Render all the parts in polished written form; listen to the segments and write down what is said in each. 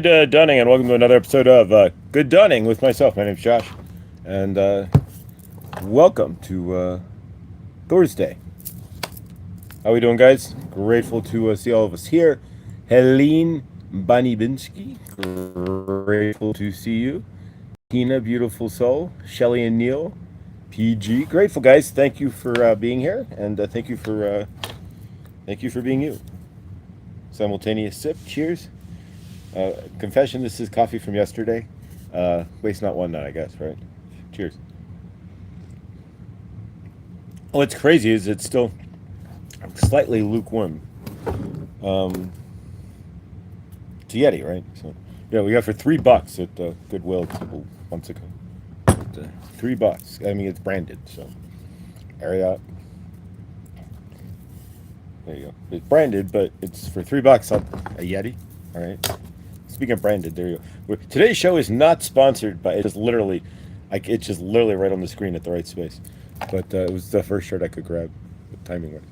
Good Dunning, and welcome to another episode of Good Dunning with myself. My name's Josh, and welcome to Thursday. How we doing, guys? Grateful to see all of us here. Helene Banibinsky, grateful to see you. Tina, beautiful soul. Shelly and Neil, PG, grateful, guys. Thank you for being here, and thank you for being you. Simultaneous sip. Cheers. Confession, this is coffee from yesterday. Waste not, one not, I guess, right? Cheers. What's crazy is it's still slightly lukewarm. It's a Yeti, right? So, yeah, we got for $3 at Goodwill a couple months ago. But, $3. I mean, it's branded, so Ariat. There you go. It's branded, but it's for $3 on a Yeti. All right. Speaking of branded, there you go. Today's show is not sponsored by. It's just literally right on the screen at the right space. But it was the first shirt I could grab, timing wise.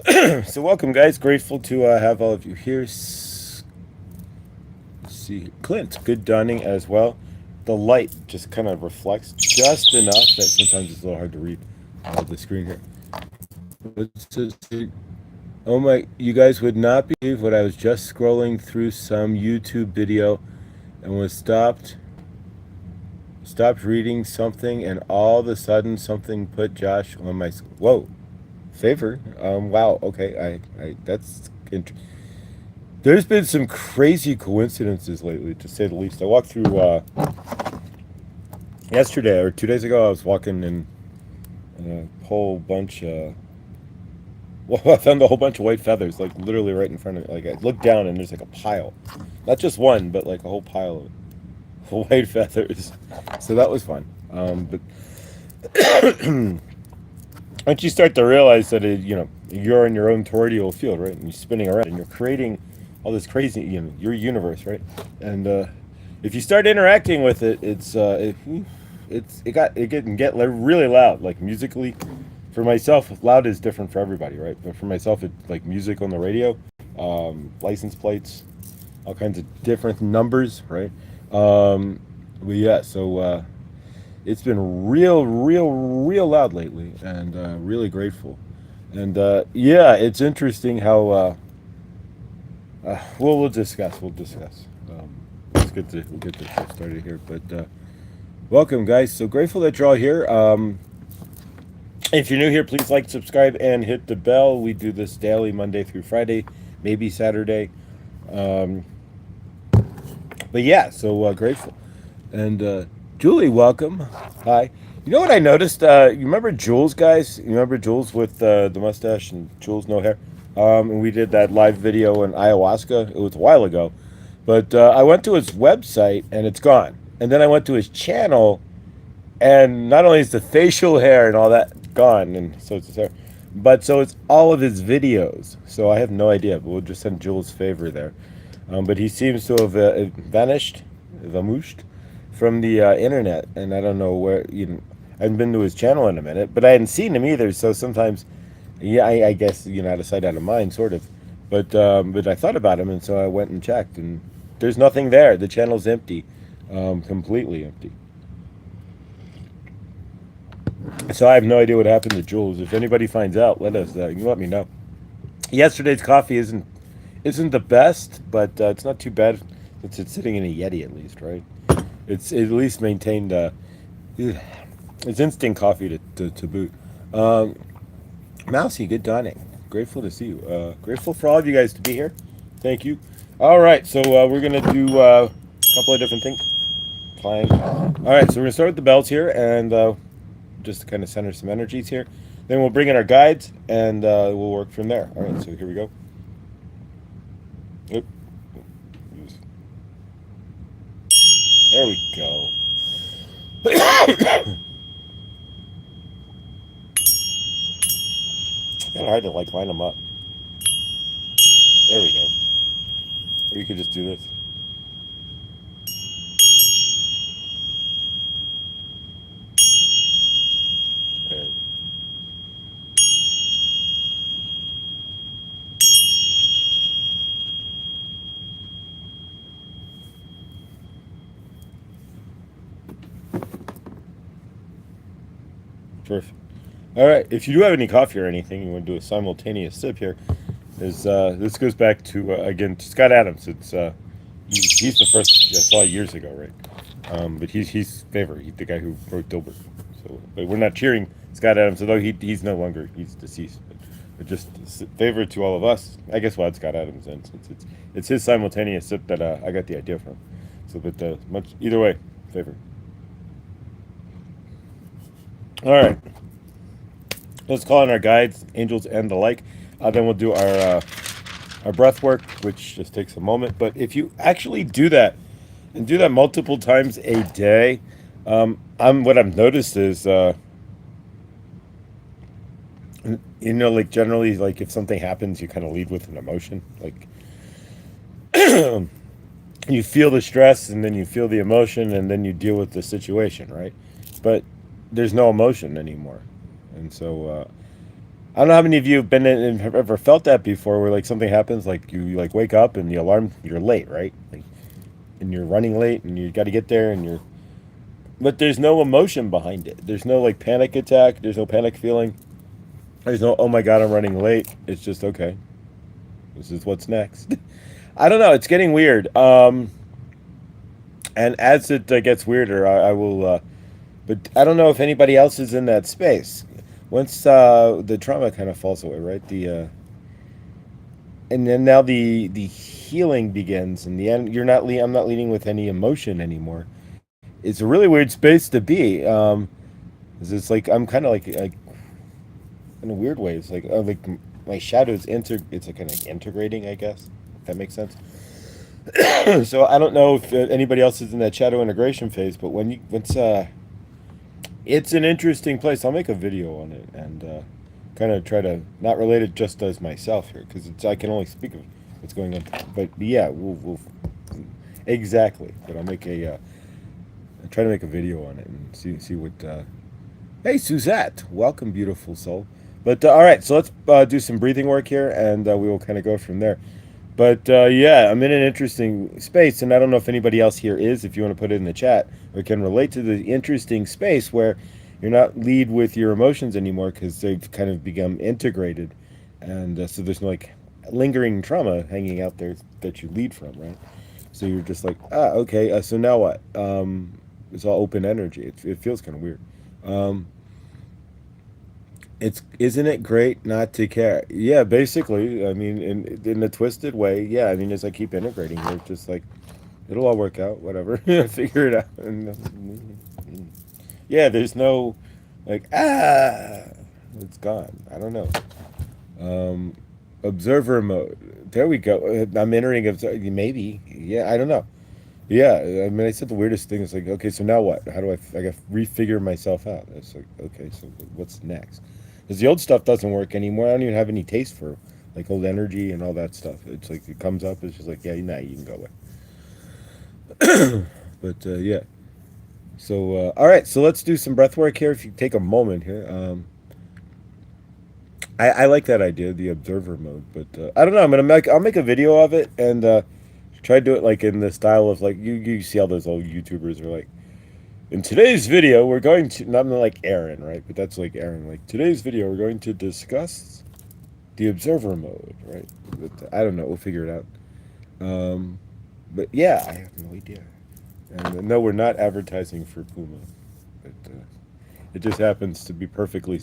But so welcome, guys. Grateful to have all of you here. Let's see, Clint, good dunning as well. The light just kind of reflects just enough that sometimes it's a little hard to read the screen here. Oh my, you guys would not believe what I was just scrolling through some YouTube video and was stopped reading something, and all of a sudden something put Josh on my whoa favor. Wow, okay, I that's there's been some crazy coincidences lately, to say the least. I walked through yesterday or 2 days ago. I was walking in a whole bunch well, I found a whole bunch of white feathers, like literally right in front of me. Like, I looked down and there's like a pile, not just one, but like a whole pile of white feathers. So that was fun. But once you start to realize that you're in your own torrential field, right, and you're spinning around and you're creating all this crazy, your universe, right, and if you start interacting with it, it can get really loud, like musically. For myself, loud is different for everybody, right? But for myself, it's like music on the radio, license plates, all kinds of different numbers, right? But yeah, so it's been real loud lately, and really grateful. And yeah, it's interesting how. We'll discuss. We'll discuss. We'll get this show started here. But welcome, guys. So grateful that you're all here. If you're new here, please like, subscribe, and hit the bell. We do this daily, Monday through Friday, maybe Saturday. Um, but yeah, so grateful. And Julie, welcome. Hi. You know what I noticed? You remember Jules, guys? You remember Jules with the mustache and Jules no hair? And we did that live video in ayahuasca. It was a while ago. But I went to his website and it's gone. And then I went to his channel, and not only is the facial hair and all that gone, and so it's his hair, but so it's all of his videos. So I have no idea, but we'll just send Jules favor there. But he seems to have vamooshed from the internet, and I don't know where. I haven't been to his channel in a minute, but I hadn't seen him either. So sometimes, yeah, I guess out of sight, out of mind, sort of. But I thought about him, and so I went and checked, and there's nothing there. The channel's empty, completely empty. So I have no idea what happened to Jules. If anybody finds out, you let me know. Yesterday's coffee isn't the best, but it's not too bad. It's sitting in a Yeti at least, right? It's at least maintained. It's instant coffee to boot. Mousy, good dawning. Grateful to see you. Grateful for all of you guys to be here. Thank you. All right, so we're gonna do a couple of different things. Fine. All right, so we're gonna start with the bells here, and just to kind of center some energies here. Then we'll bring in our guides, and we'll work from there. All right, so here we go. Oop. There we go. Kind of hard to line them up. There we go. Or you could just do this. There. Perfect. All right. If you do have any coffee or anything, you want to do a simultaneous sip here. This goes back to again to Scott Adams. He's the first I saw years ago, right? But he's favorite. He's the guy who wrote Dilbert. So, but we're not cheering Scott Adams, although he's no longer he's deceased. But just favorite to all of us. I guess we'll add Scott Adams in since it's his simultaneous sip that I got the idea from. So, but much either way, favorite. All right. Let's call in our guides, angels, and the like. Then we'll do our breath work, which just takes a moment. But if you actually do that and do that multiple times a day, what I've noticed is, like generally, like if something happens, you kind of lead with an emotion. Like you feel the stress, and then you feel the emotion, and then you deal with the situation, right? But there's no emotion anymore, and so. I don't know how many of you have been in and have ever felt that before, where like something happens, like you like wake up and the alarm, you're late, right? Like, and you're running late, and you got to get there, but there's no emotion behind it. There's no like panic attack. There's no panic feeling. There's no oh my god I'm running late. It's just okay. This is what's next. I don't know. It's getting weird. And as it gets weirder, I will. But I don't know if anybody else is in that space. Once the trauma kind of falls away, right? And then now the healing begins, and the end. I'm not leading with any emotion anymore. It's a really weird space to be. 'Cause it's like I'm kind of like in a weird way. It's like my shadows It's like kind of integrating, I guess. If that makes sense. So I don't know if anybody else is in that shadow integration phase, but it's an interesting place. I'll make a video on it and kind of try to not relate it just as myself here because I can only speak of what's going on. But yeah, we'll exactly. But I'll try to make a video on it and see what. Hey Suzette, welcome, beautiful soul. But all right, so let's do some breathing work here, and we will kind of go from there. But yeah, I'm in an interesting space, and I don't know if anybody else here is. If you want to put it in the chat, or can relate to the interesting space where you're not lead with your emotions anymore because they've kind of become integrated, and so there's no like lingering trauma hanging out there that you lead from, right? So you're just like, okay, so now what? It's all open energy. It feels kind of weird. Isn't it great not to care? Yeah, basically. I mean, in a twisted way. Yeah, I mean, as I keep integrating, it's just like it'll all work out. Whatever, figure it out. Yeah, there's no like it's gone. I don't know. Observer mode. There we go. I'm entering maybe. Yeah, I don't know. Yeah, I mean, I said the weirdest thing is like, okay, so now what? How do I got to refigure myself out? It's like, okay, so what's next? Because the old stuff doesn't work anymore. I don't even have any taste for like old energy and all that stuff. It's like it comes up. It's just like, yeah, nah, you can go away. But yeah. So all right. So let's do some breath work here. If you take a moment here. I like that idea, the observer mode. But I don't know. I'll make a video of it and try to do it like in the style of like you see how those old YouTubers are like. In today's video, we're going to, not like Aaron, right? But that's like Aaron. Like, today's video, we're going to discuss the observer mode, right? But I don't know. We'll figure it out. But yeah, I have no idea. And no, we're not advertising for Puma. But it just happens to be perfectly,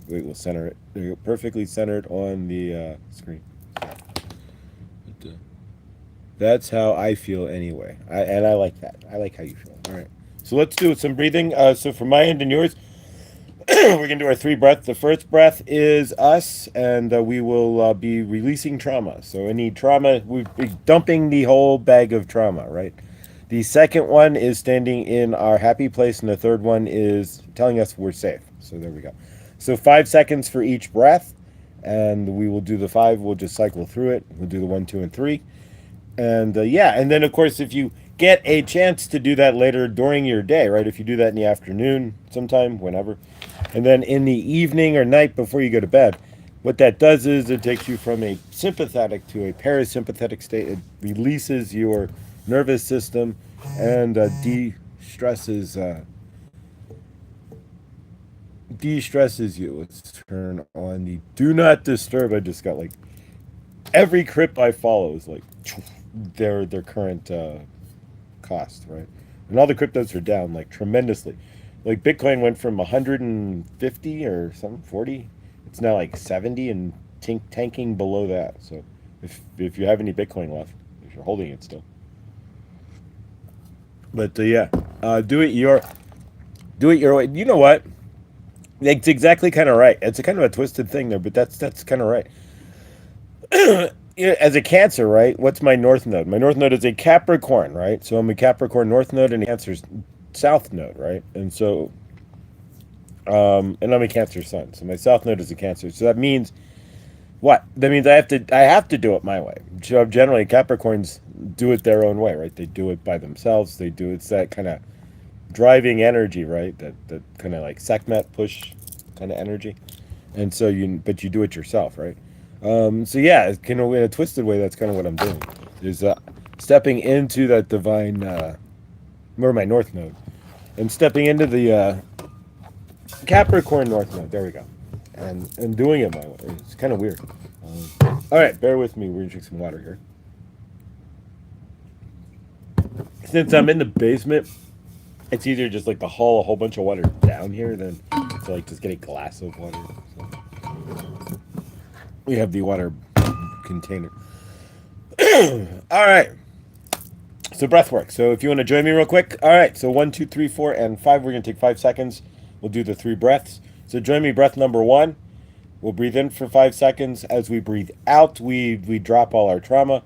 wait, we'll center it. There you go, perfectly centered on the screen. But, that's how I feel anyway. And I like that. I like how you feel. All right. So let's do some breathing. So for my end and yours, we're going to do our 3 breaths. The first breath is us, and we will be releasing trauma. So any trauma, we'll be dumping the whole bag of trauma, right? The second one is standing in our happy place, and the third one is telling us we're safe. So there we go. So 5 seconds for each breath, and we will do the 5. We'll just cycle through it. We'll do the 1, 2, and 3. And yeah, and then of course, if you get a chance to do that later during your day, right? If you do that in the afternoon, sometime, whenever, and then in the evening or night before you go to bed, what that does is it takes you from a sympathetic to a parasympathetic state. It releases your nervous system de-stresses you. Let's turn on the do not disturb. I just got like every crypt I follow is like their current cost, right? And all the cryptos are down like tremendously. Like Bitcoin went from 150 or something 40, it's now like 70 and tanking below that. So if you have any Bitcoin left, if you're holding it still, but yeah, do it your way. You know what? It's exactly kind of right. It's a kind of a twisted thing there, but that's kind of right. As a Cancer, right? What's my north node? My north node is a Capricorn, right? So I'm a Capricorn north node and a Cancer's south node, right? And so, and I'm a Cancer sun, so my south node is a Cancer. So that means what? That means I have to do it my way. So generally, Capricorns do it their own way, right? They do it by themselves. They do it's that kind of driving energy, right? That kind of like Sekhmet push kind of energy. And so but you do it yourself, right? So yeah, it's kind of in a twisted way. That's kind of what I'm doing. Is stepping into that divine, or my north node, and stepping into the Capricorn north node. There we go, and doing it my way. It's kind of weird. All right, bear with me. We're gonna drink some water here. Since I'm in the basement, it's easier just like to haul a whole bunch of water down here than to like just get a glass of water. So we have the water container. All right. So breath work. So if you want to join me real quick. All right. So 1, 2, 3, 4, and 5. We're going to take 5 seconds. We'll do the 3 breaths. So join me. Breath number 1. We'll breathe in for 5 seconds. As we breathe out, we drop all our trauma.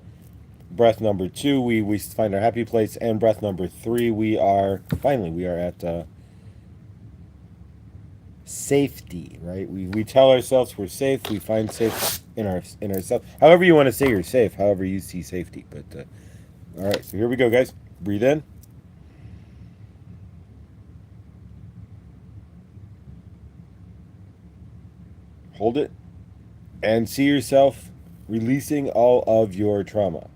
Breath number 2, we find our happy place. And breath number 3, we are at safety, right? We tell ourselves we're safe. We find safe in ourselves. However you want to say you're safe, however you see safety. But all right, so here we go, guys. Breathe in. Hold it. And see yourself releasing all of your trauma.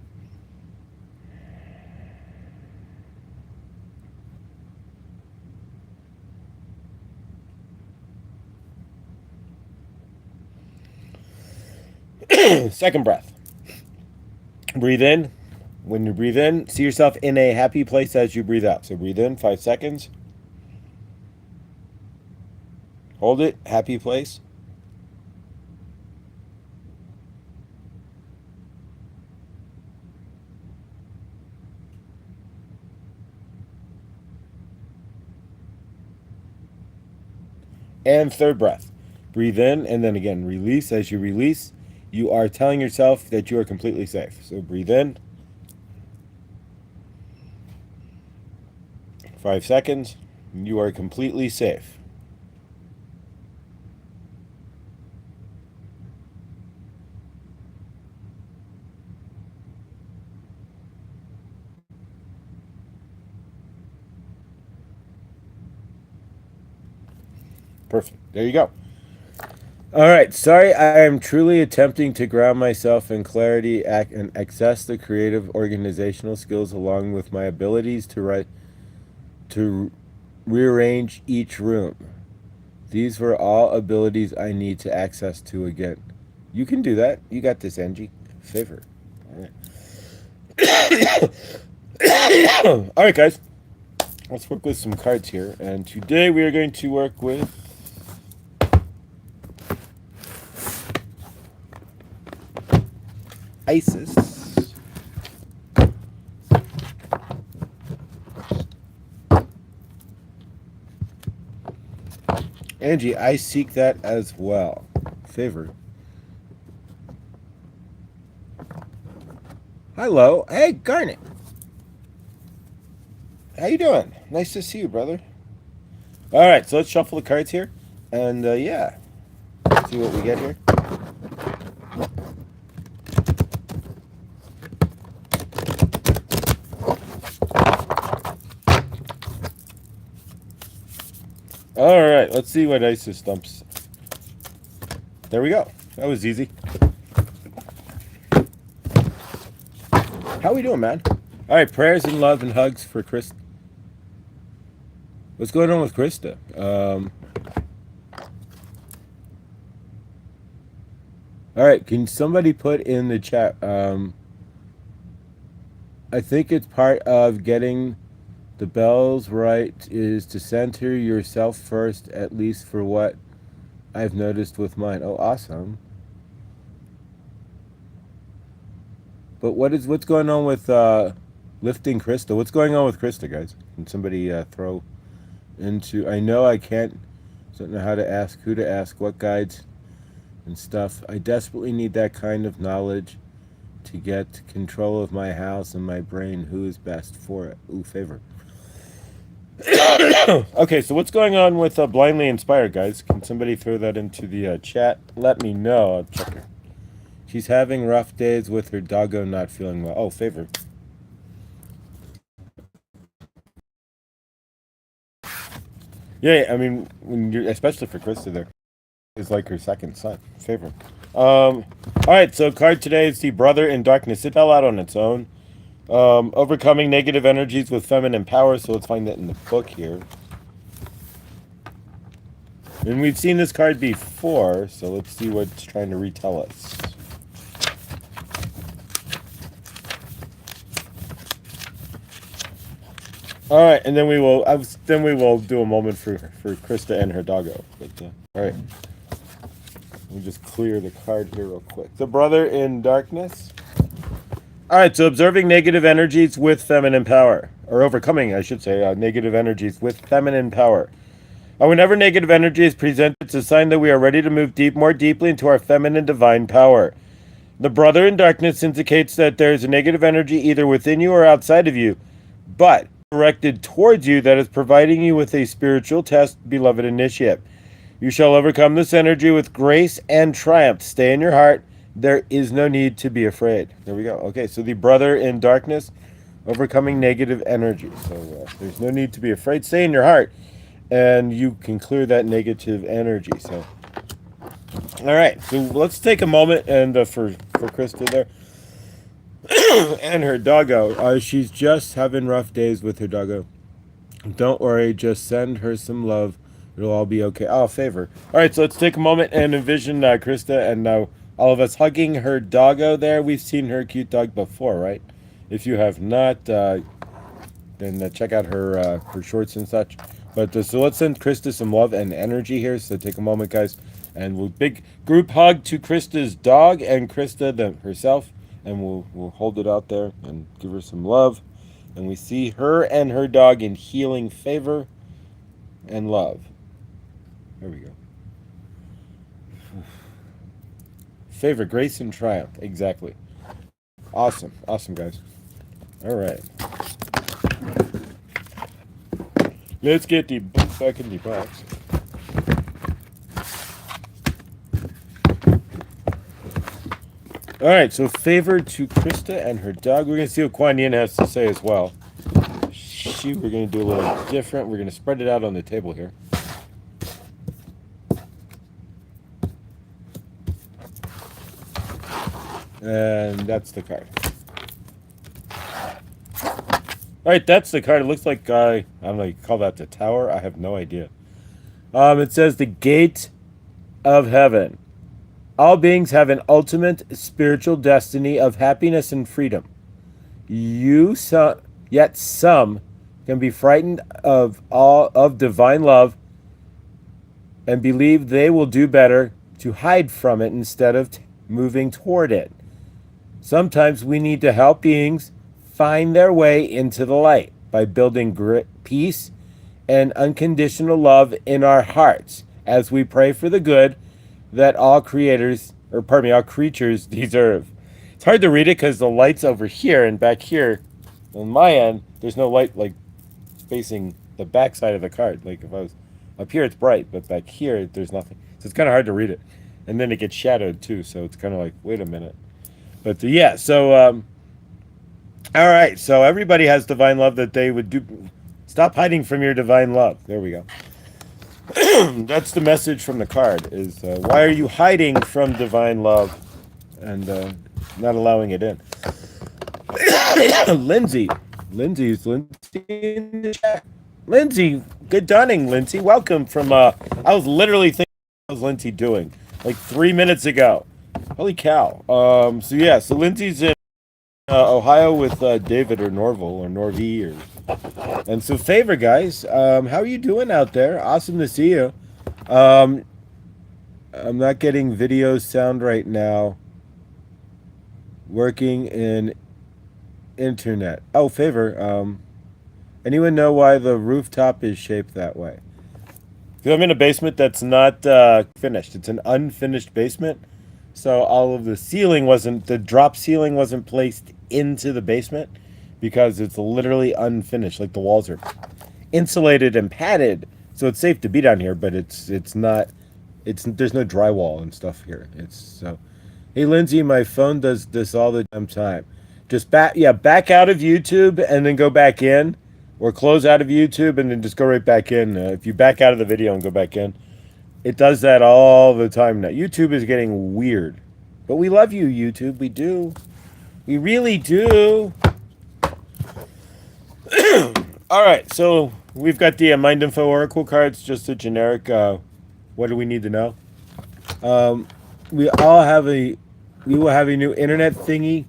Second breath. Breathe in. When you breathe in, see yourself in a happy place as you breathe out. So breathe in, 5 seconds. Hold it, happy place. And third breath. Breathe in and then again release. As you release, you are telling yourself that you are completely safe. So breathe in. 5 seconds. You are completely safe. Perfect. There you go. All right. Sorry, I am truly attempting to ground myself in clarity and access the creative organizational skills along with my abilities to rearrange each room. These were all abilities I need to access to again. You can do that. You got this, Angie. Favor. All right. All right, guys. Let's work with some cards here. And today we are going to work with Isis. Angie, I seek that as well. Favor. Hello. Hey, Garnet. How you doing? Nice to see you, brother. All right, so let's shuffle the cards here. And, yeah. Let's see what we get here. All right, let's see what Isis dumps. There we go. That was easy. How we doing, man? All right, prayers and love and hugs for Chris. What's going on with Krista? All right, can somebody put in the chat? I think it's part of getting the bells right is to center yourself first, at least for what I've noticed with mine. Oh, awesome. But what's going on with lifting Krista? What's going on with Krista, guys? Can somebody throw into? I know I can't. Don't know how to ask, who to ask, what guides and stuff. I desperately need that kind of knowledge to get control of my house and my brain. Who is best for it? Ooh, favor. Okay, so what's going on with Blindly Inspired, guys? Can somebody throw that into the chat? Let me know. I'll check her. She's having rough days with her doggo not feeling well. Oh, favor. Yeah, I mean, when you're, especially for Krista there, is like her second son. Favor. All right, so card today is the Brother in Darkness. It fell out on its own. Overcoming negative energies with feminine power. So let's find that in the book here. And we've seen this card before, so let's see what it's trying to retell us. All right, and then we will do a moment for Krista and her doggo. But all right, let me just clear the card here real quick. The Brother in Darkness. All right, so observing negative energies with feminine power, or overcoming, I should say, negative energies with feminine power. Whenever negative energy is presented, it's a sign that we are ready to move more deeply into our feminine divine power. The Brother in Darkness indicates that there is a negative energy either within you or outside of you, but directed towards you that is providing you with a spiritual test, beloved initiate. You shall overcome this energy with grace and triumph. Stay in your heart. There is no need to be afraid. There we go. Okay, so the Brother in Darkness, overcoming negative energy. So there's no need to be afraid. Stay in your heart, and you can clear that negative energy. So, all right. So let's take a moment and for Krista there and her doggo. She's just having rough days with her doggo. Don't worry. Just send her some love. It'll all be okay. Oh, favor. All right. So let's take a moment and envision Krista and all of us hugging her doggo there. We've seen her cute dog before, right? If you have not, then check out her shorts and such. But so let's send Krista some love and energy here. So take a moment, guys, and we'll big group hug to Krista's dog and Krista herself, and we'll hold it out there and give her some love. And we see her and her dog in healing favor and love. There we go. Favor, grace, and triumph. Exactly. Awesome. Awesome, guys. All right. Let's get the book back in the box. All right, so favor to Krista and her dog. We're going to see what Kuan Yin has to say as well. We're going to do a little different. We're going to spread it out on the table here. And that's the card. All right, that's the card. It looks like, I don't know, you call that the tower? I have no idea. It says the gate of heaven. All beings have an ultimate spiritual destiny of happiness and freedom. Yet some can be frightened of divine love and believe they will do better to hide from it instead of moving toward it. Sometimes we need to help beings find their way into the light by building peace and unconditional love in our hearts as we pray for the good that all creatures deserve. It's hard to read it because the light's over here, and back here on my end there's no light like facing the back side of the card. Like if I was up here it's bright, but back here there's nothing, so it's kind of hard to read it, and then it gets shadowed too, so it's kind of like, wait a minute. But yeah, so all right, so everybody has divine love that they would do. Stop hiding from your divine love. There we go. That's the message from the card, is why are you hiding from divine love and not allowing it in? Lindsay in the chat. Lindsay, good dawning, Lindsay. Welcome from, I was literally thinking, what was Lindsay doing? Like 3 minutes ago. Holy cow. So yeah, so Lindsay's in Ohio with David or Norval or Norvie and so favor guys. How are you doing out there? Awesome to see you. Um, I'm not getting video sound right now. Working in internet. Oh, favor. Anyone know why the rooftop is shaped that way? Because I'm in a basement that's not finished. It's an unfinished basement. So all of the the drop ceiling wasn't placed into the basement because it's literally unfinished. Like the walls are insulated and padded, so it's safe to be down here. But it's not. There's no drywall and stuff here. It's so. Hey Lindsay, my phone does this all the damn time. Just back out of YouTube and then go back in, or close out of YouTube and then just go right back in. If you back out of the video and go back in, it does that all the time now. YouTube is getting weird. But we love you, YouTube. We do. We really do. All right, so we've got the Mind Info Oracle cards, just a generic, what do we need to know? We will have a new internet thingy.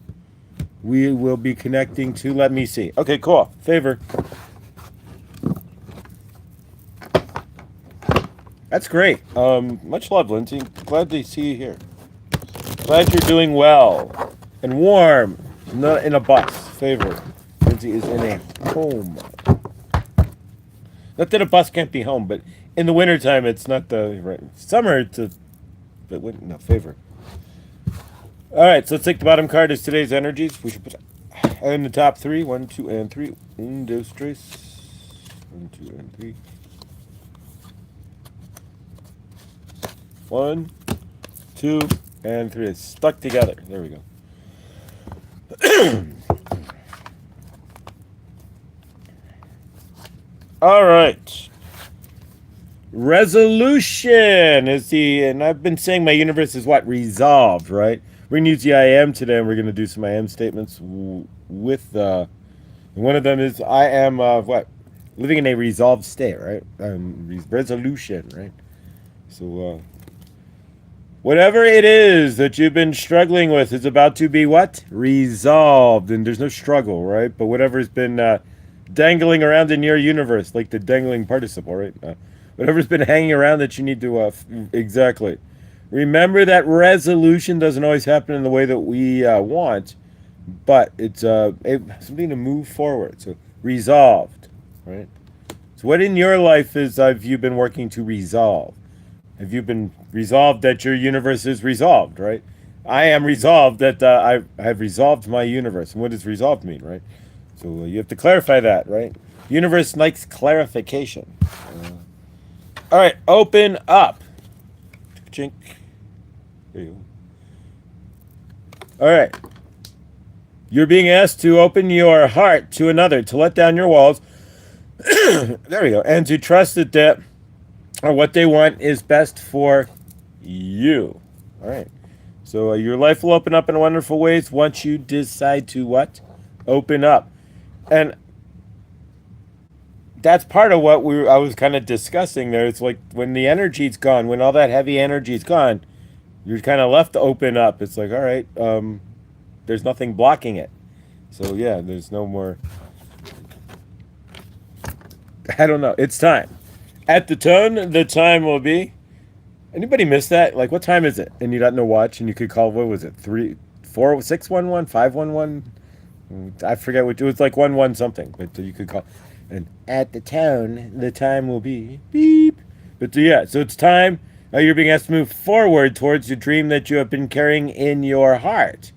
We will be connecting to, let me see. Okay, cool. Favor. That's great. Much love, Lindsay. Glad to see you here. Glad you're doing well and warm. Not in a bus. Favor. Lindsay is in a home. Not that a bus can't be home, but in the wintertime, it's not the right summer. But no favor. All right, so let's take the bottom card as today's energies. We should put in the top three. 1, 2, and 3. Un, dos, tres. 1, 2, and 3. 1, 2, and 3. It's stuck together. There we go. All right. Resolution is and I've been saying my universe is what? Resolved, right? We're going to use the I am today, and we're going to do some I am statements with, one of them is I am, living in a resolved state, right? Resolution, right? So, whatever it is that you've been struggling with is about to be what? Resolved. And there's no struggle, right? But whatever's been dangling around in your universe, like the dangling participle, right? Whatever's been hanging around that you need to, exactly. Remember that resolution doesn't always happen in the way that we want, but it's something to move forward. So resolved, right? So what in your life have you been working to resolve? Have you been resolved that your universe is resolved, right? I am resolved that I have resolved my universe. And what does resolved mean, right? So you have to clarify that, right? Universe likes clarification. All right, open up. Chink. There you go. All right. You're being asked to open your heart to another, to let down your walls. There we go. And to trust that what they want is best for you. All right. So your life will open up in wonderful ways once you decide to what? Open up. And that's part of what I was kind of discussing there. It's like when the energy's gone, when all that heavy energy's gone, you're kind of left to open up. It's like, all right, there's nothing blocking it. So yeah, there's no more. I don't know. It's time. At the tone, the time will be. Anybody miss that? Like, what time is it? And you got no watch, and you could call. What was it? 3, 4, 611, 511. I forget which. It was like 11 something, but you could call. And at the tone, the time will be beep. But yeah, so it's time. You're being asked to move forward towards the dream that you have been carrying in your heart.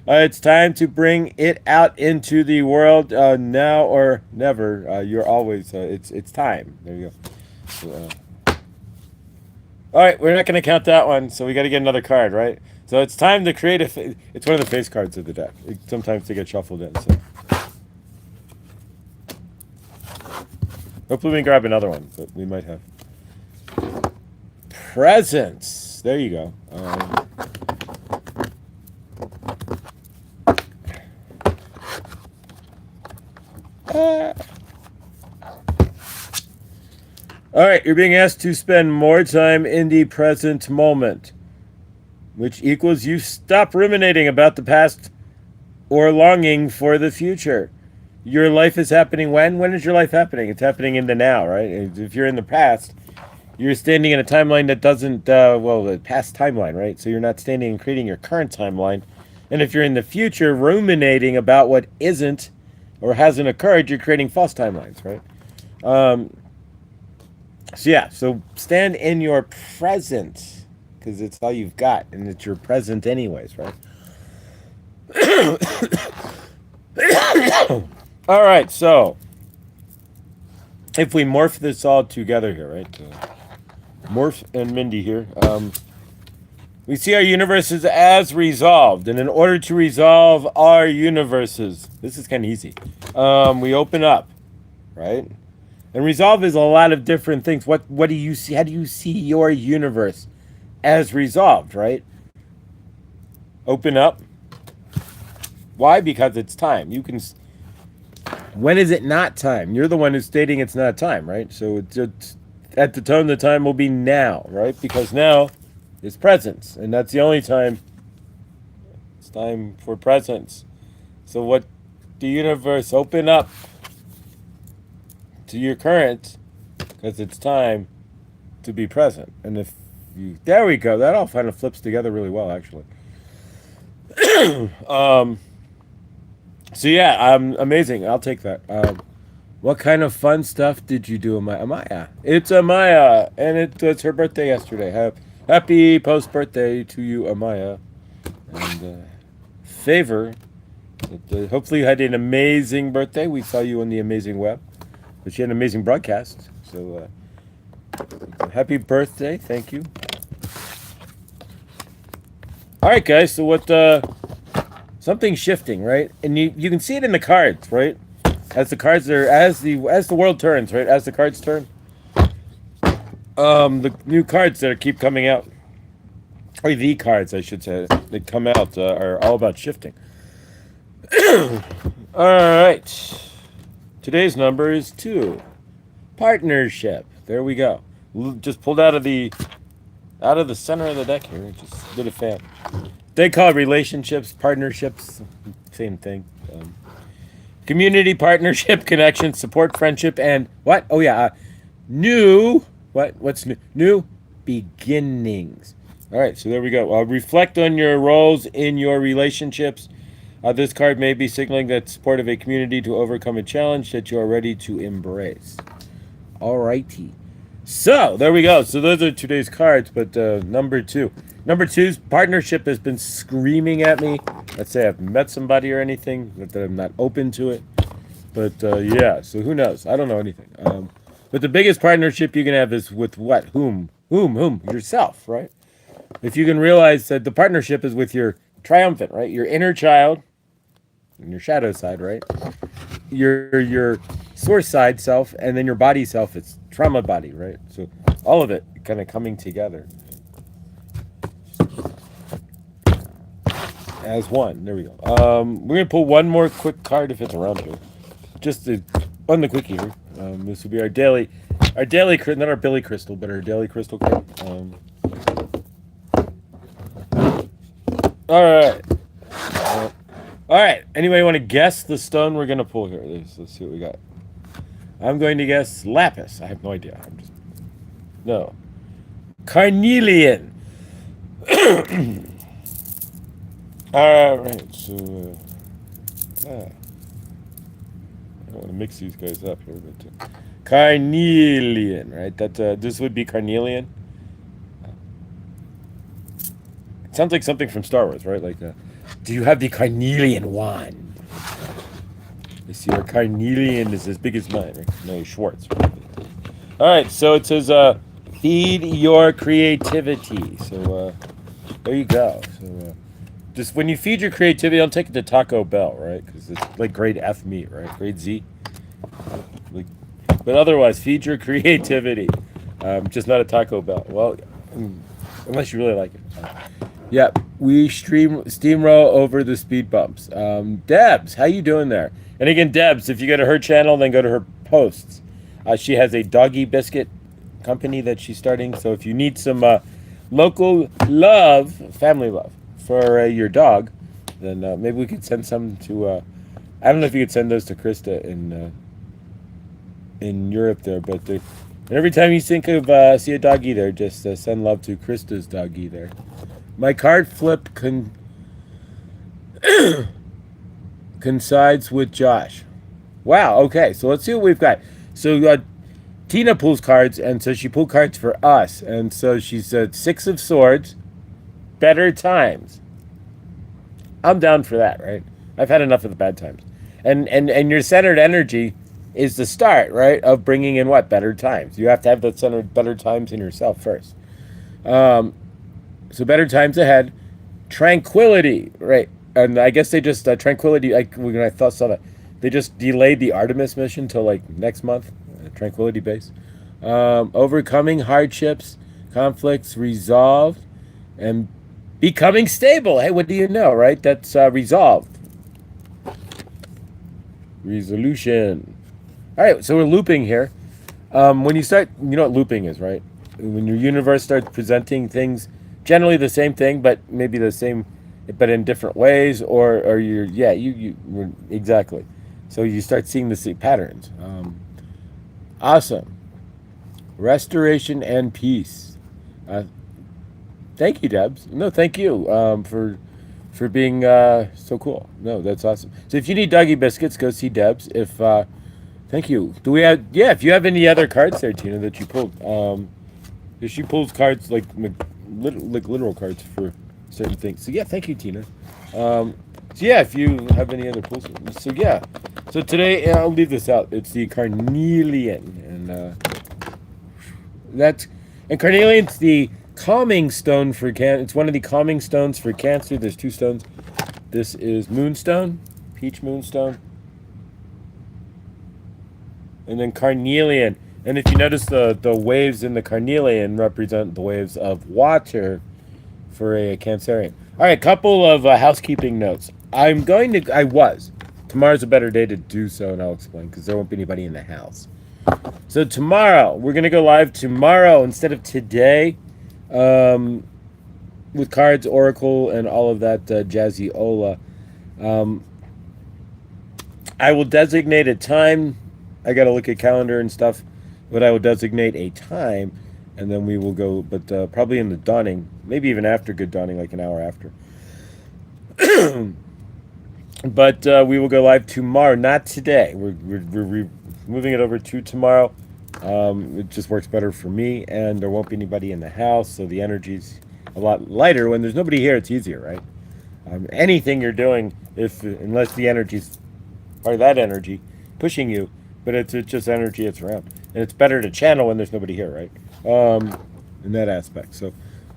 It's time to bring it out into the world now or never. You're always. It's time. There you go. So, all right, we're not going to count that one, so we got to get another card, right? So it's time to create it's one of the face cards of the deck. Sometimes they get shuffled in. So. Hopefully we can grab another one, but we might have. Presents. There you go. All right, you're being asked to spend more time in the present moment. which equals you stop ruminating about the past or longing for the future. Your life is happening when? When is your life happening? It's happening in the now, right? If you're in the past, you're standing in a timeline that doesn't, the past timeline, right? So you're not standing and creating your current timeline. And if you're in the future ruminating about what isn't or hasn't occurred, you're creating false timelines, right? So stand in your present, because it's all you've got, and it's your present anyways, right? All right, so if we morph this all together here, right? Morph and Mindy here. We see our universes as resolved, and in order to resolve our universes, this is kind of easy. We open up, right? And resolve is a lot of different things. What do you see? How do you see your universe as resolved, right? Open up. Why? Because it's time. You can. When is it not time? You're the one who's stating it's not time, right? So it's at the tone, the time will be now, right? Because now is presence, and that's the only time. It's time for presence. So what the universe open up to your current, because it's time to be present. And if you, there we go. That all kind of flips together really well, actually. So yeah, amazing. I'll take that. What kind of fun stuff did you do, Amaya? It's Amaya, and it's her birthday yesterday. Happy post-birthday to you, Amaya. And Favor, hopefully you had an amazing birthday. We saw you on the amazing web. But she had an amazing broadcast. So happy birthday. Thank you. All right, guys. So what... something's shifting, right? And you can see it in the cards, right? As the cards are, as the world turns, right? As the cards turn, the new cards that keep coming out, or the cards, I should say, that come out are all about shifting. All right. Today's number is 2. Partnership. There we go. Just pulled out of the center of the deck here. Just did a fan. They call it relationships, partnerships, same thing. Community, partnership, connection, support, friendship, and what? Oh yeah, new. What's new? New beginnings. All right, so there we go. Reflect on your roles in your relationships. This card may be signaling that support of a community to overcome a challenge that you are ready to embrace. All righty. So there we go. So those are today's cards, but number 2. Number 2's partnership has been screaming at me. Let's say I've met somebody or anything, that I'm not open to it. But yeah, so who knows? I don't know anything. But the biggest partnership you can have is with what? Whom? Yourself, right? If you can realize that the partnership is with your triumphant, right? Your inner child and your shadow side, right? Your source side self, and then your body self, it's trauma body, right? So all of it kind of coming together as one. There we go. We're gonna pull one more quick card if it's around here, just on the quickie here. This will be our daily, not our Billy crystal, but our daily crystal card. All right. All right. Anybody want to guess the stone we're gonna pull here? Let's see what we got. I'm going to guess lapis. I have no idea. No. Carnelian. All right. So, I don't want to mix these guys up here, but carnelian, right? This would be carnelian. It sounds like something from Star Wars, right? Like, do you have the carnelian wand? I see your carnelian is as big as mine, right? No, Schwartz. Right? All right, so it says, feed your creativity. So there you go. So just when you feed your creativity, don't take it to Taco Bell, right? Because it's like grade F meat, right? Grade Z. But otherwise, feed your creativity. Just not a Taco Bell. Well, unless you really like it. Yep, we steamroll over the speed bumps. Debs, how you doing there? And again, Debs, if you go to her channel, then go to her posts. She has a doggy biscuit company that she's starting. So if you need some local love, family love for your dog, then maybe we could send some to. I don't know if you could send those to Krista in Europe there, but every time you think of see a doggy there, just send love to Krista's doggy there. My card flip coincides with Josh. Wow. Okay, so let's see what we've got. So Tina pulls cards, and so she pulled cards for us, and so she said 6 of Swords, better times. I'm down for that, right? I've had enough of the bad times, and your centered energy is the start, right, of bringing in what better times. You have to have that centered better times in yourself first. So better times ahead, tranquility, right? And I guess they just tranquility. Like when I saw that, they just delayed the Artemis mission till like next month. Tranquility base, overcoming hardships, conflicts resolved, and becoming stable. Hey, what do you know, right? That's resolved. Resolution. All right, so we're looping here. When you start, you know what looping is, right? When your universe starts presenting things, generally the same thing, but maybe the same, but in different ways, or you're, yeah, you exactly. So you start seeing the same patterns. Awesome. Restoration and peace. Thank you, Debs. No, thank you for being so cool. No, that's awesome. So if you need doggy biscuits, go see Debs. If thank you. Do we have? Yeah. If you have any other cards there, Tina, that you pulled, if she pulls cards like literal cards for certain things. So yeah, thank you, Tina. So yeah, if you have any other pulls, so yeah. So today I'll leave this out. It's the carnelian, and carnelian's the calming stone for It's one of the calming stones for Cancer. There's 2 stones. This is moonstone, peach moonstone, and then carnelian. And if you notice, the waves in the carnelian represent the waves of water for a Cancerian. All right, couple of housekeeping notes. Tomorrow's a better day to do so, and I'll explain, because there won't be anybody in the house. So tomorrow, we're going to go live tomorrow instead of today, with cards, oracle, and all of that jazzy-ola. I will designate a time. I got to look at calendar and stuff, but I will designate a time, and then we will go, but probably in the dawning, maybe even after good dawning, like an hour after. But we will go live tomorrow, not today. We're moving it over to tomorrow. It just works better for me, and there won't be anybody in the house, so the energy's a lot lighter. When there's nobody here, it's easier, right? Anything you're doing, unless the energy's part of that energy pushing you, but it's just energy that's around, and it's better to channel when there's nobody here, right? In that aspect. So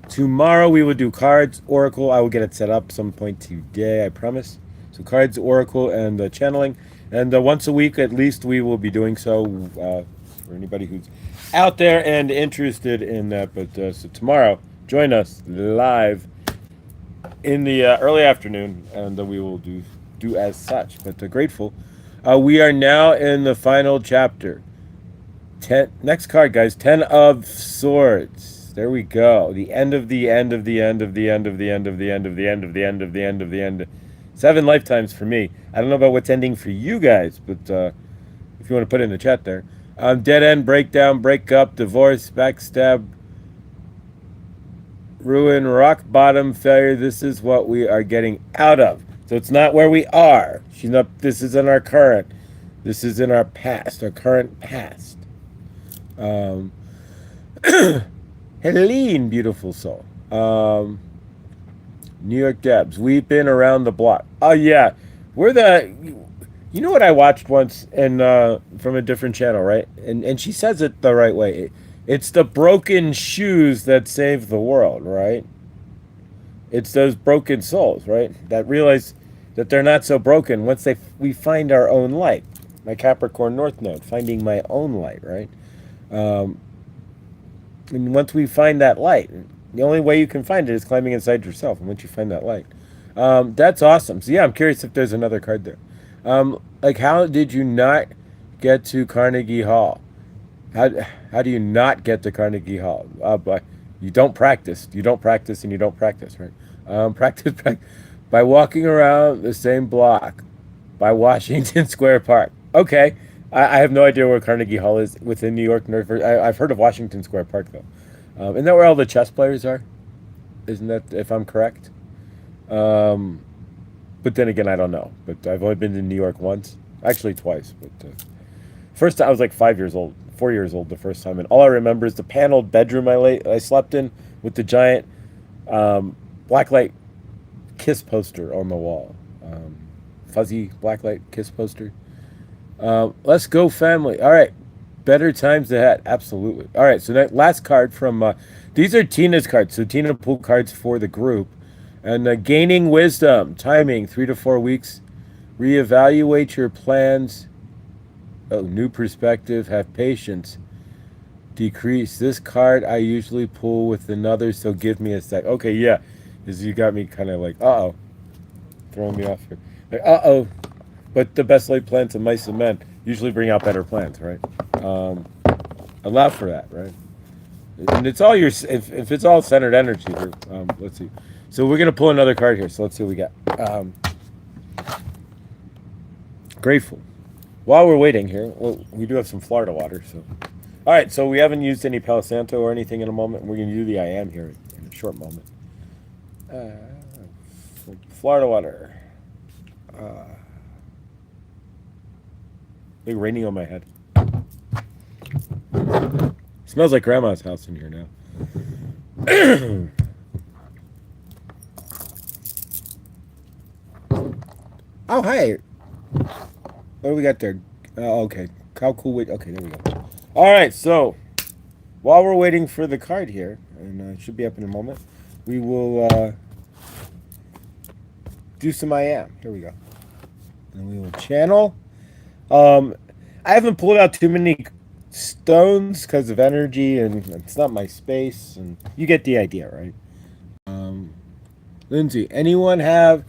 tomorrow we will do cards, oracle. I will get it set up some point today, I promise. So cards, oracle, and channeling, and once a week at least we will be doing so for anybody who's out there and interested in that. But so tomorrow, join us live in the early afternoon, and we will do as such. But grateful. We are now in the final chapter. Next card, guys. 10 of Swords. There we go. The end of the end of the end of the end of the end of the end of the end of the end of the end of the end. 7 lifetimes for me. I don't know about what's ending for you guys, but if you want to put it in the chat there. Dead end, breakdown, breakup, divorce, backstab, ruin, rock bottom, failure. This is what we are getting out of. So it's not where we are. This is in our current. This is in our past, our current past. Helene, beautiful soul. New York Debs, we've been around the block. Oh yeah, you know what I watched once, and from a different channel, right? And she says it the right way. It's the broken shoes that save the world, right? It's those broken souls, right? That realize that they're not so broken once we find our own light. My Capricorn North Node, finding my own light, right? And once we find that light, the only way you can find it is climbing inside yourself. And once you find that light, that's awesome. So yeah, I'm curious if there's another card there. Like, how did you not get to Carnegie Hall? How do you not get to Carnegie Hall? You don't practice. You don't practice, and you don't practice, right? Practice by walking around the same block by Washington Square Park. Okay, I have no idea where Carnegie Hall is within New York. I've heard of Washington Square Park though. Isn't that where all the chess players are? Isn't that, if I'm correct? Um, but then again, I don't know. But I've only been to New York once, actually twice. But first, I was like 5 years old, 4 years old the first time, and all I remember is the paneled bedroom I slept in with the giant blacklight kiss poster on the wall. Fuzzy blacklight kiss poster. Let's go, family. All right. Better times ahead. Absolutely. All right. So that last card from these are Tina's cards. So Tina pulled cards for the group. And gaining wisdom, timing 3 to 4 weeks. Reevaluate your plans. Oh, new perspective. Have patience. Decrease. This card I usually pull with another, so give me a sec. Okay, yeah. Because you got me kind of like, uh-oh. Throwing me off here. Like, uh-oh. But the best laid plans of mice and men usually bring out better plans, right? Allow for that, right? And it's all your, if it's all centered energy here, let's see. So we're going to pull another card here. So let's see what we got. Grateful. While we're waiting here, well, we do have some Florida water. So, all right. So we haven't used any Palo Santo or anything in a moment. We're going to do the I am here in a short moment. Florida water. Like raining on my head. Smells like grandma's house in here now. Oh, hi. What do we got there? Okay. How cool. Wait. Okay, there we go. All right. So while we're waiting for the card here, and it should be up in a moment, we will do some I am. Here we go. And we will channel. I haven't pulled out too many stones because of energy, and it's not my space, and you get the idea, right? Lindsay, anyone have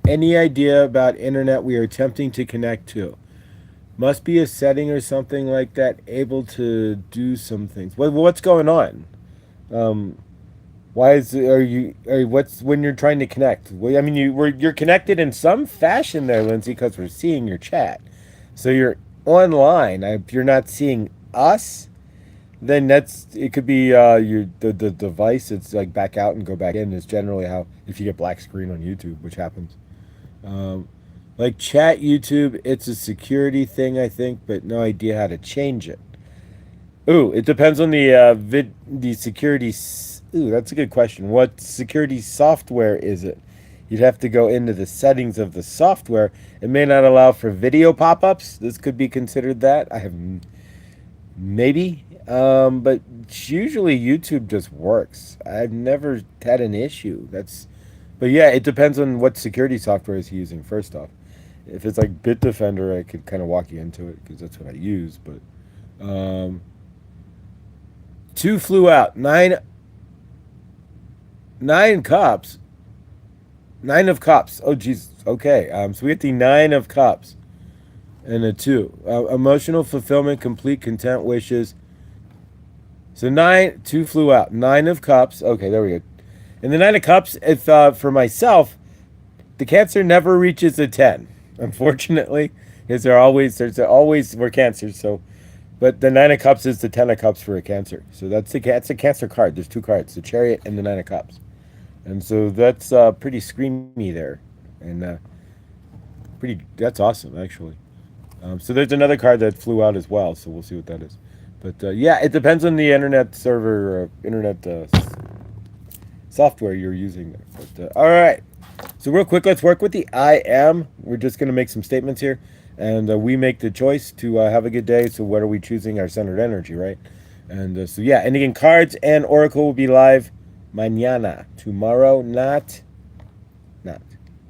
any idea about internet we are attempting to connect to? Must be a setting or something like that able to do some things. What's going on? Why is what's when you're trying to connect? Well, I mean, you're connected in some fashion there, Lindsay, because we're seeing your chat. So you're online. If you're not seeing us, then it could be the device. It's like back out and go back in is generally how, if you get black screen on YouTube, which happens. Like chat YouTube, it's a security thing, I think, but no idea how to change it. Ooh, it depends on the security. Ooh, that's a good question. What security software is it? You'd have to go into the settings of the software. It may not allow for video pop-ups. This could be considered that. I have maybe, but usually YouTube just works. I've never had an issue. But yeah, it depends on what security software is he using. First off, if it's like Bitdefender, I could kind of walk you into it because that's what I use. But 2 flew out. 9 cups. 9 of cups. Oh, jeez. Okay. So we get the 9 of cups and a 2. Emotional fulfillment, complete content, wishes. So 2 flew out. 9 of cups. Okay, there we go. And the 9 of cups, if for myself, the Cancer never reaches a 10, unfortunately, because there's always we're Cancers. So, but the 9 of cups is the 10 of cups for a Cancer. So that's a Cancer card. There's 2 cards: the Chariot and the 9 of cups. And so that's pretty screamy there, and that's awesome actually. So there's another card that flew out as well. So we'll see what that is. But yeah, it depends on the internet server, internet software you're using there. But all right, so real quick, let's work with the I am. We're just going to make some statements here, and we make the choice to have a good day. So what are we choosing? Our centered energy, right? And so yeah, and again, cards and oracle will be live mañana, tomorrow, not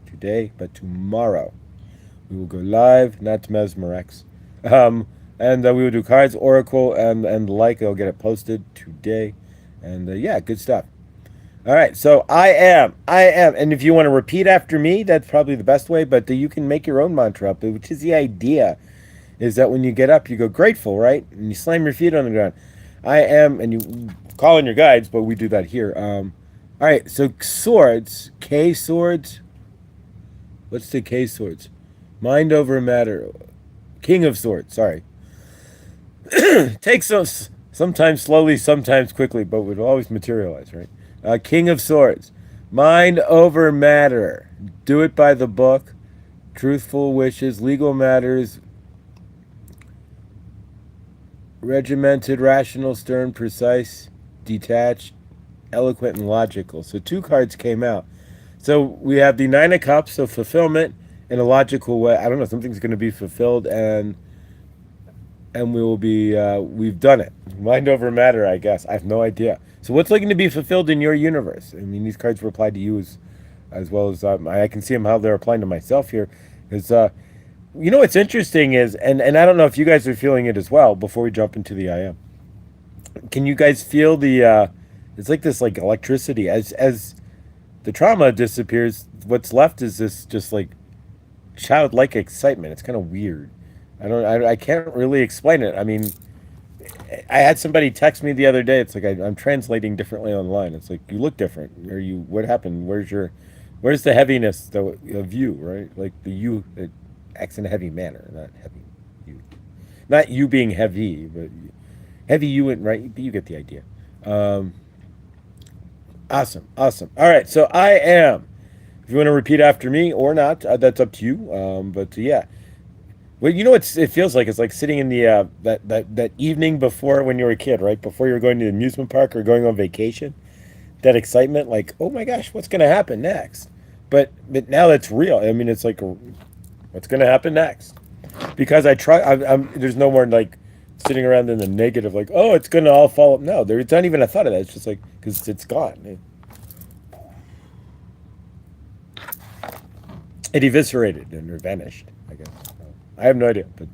today, but tomorrow. We will go live, not Mesmerex. And we will do cards, oracle, and I'll get it posted today. And yeah, good stuff. All right, so I am. And if you want to repeat after me, that's probably the best way, but you can make your own mantra up, which is the idea, is that when you get up, you go grateful, right? And you slam your feet on the ground. I am, and you call in your guides, but we do that here. All right, so swords, K swords. What's the K swords? Mind over matter. King of swords, sorry. Takes some, sometimes slowly, sometimes quickly, but would always materialize, right? King of swords. Mind over matter. Do it by the book. Truthful wishes, legal matters, regimented, rational, stern, precise, detached, eloquent, and logical. So two cards came out. So we have the Nine of Cups, so fulfillment in a logical way. I don't know, something's going to be fulfilled, and we will be. We've done it. Mind over matter, I guess. I have no idea. So what's looking to be fulfilled in your universe? I mean, these cards were applied to you as well as I can see them how they're applying to myself here. Is you know what's interesting is, and I don't know if you guys are feeling it as well. Before we jump into the I am, can you guys feel the? It's like this like electricity as the trauma disappears. What's left is this just like childlike excitement. It's kind of weird. I can't really explain it. I mean, I had somebody text me the other day. It's like I'm translating differently online. It's like you look different. Or you, what happened? Where's the heaviness of you, right? Like the you that acts in a heavy manner, not heavy you, not you being heavy, but heavy you and right. You get the idea. Um, awesome, awesome. All right, so I am. If you want to repeat after me or not, that's up to you. But yeah. Well, you know what it feels like? It's like sitting in the that evening before when you were a kid, right? Before you were going to the amusement park or going on vacation. That excitement, like, oh my gosh, what's going to happen next? But now that's real. I mean, it's like, what's going to happen next? Because I try. There's no more like sitting around in the negative, like, oh, it's going to all fall up. No, there's not even a thought of that. It's just like because it's gone. It eviscerated and or vanished. I guess. I have no idea, but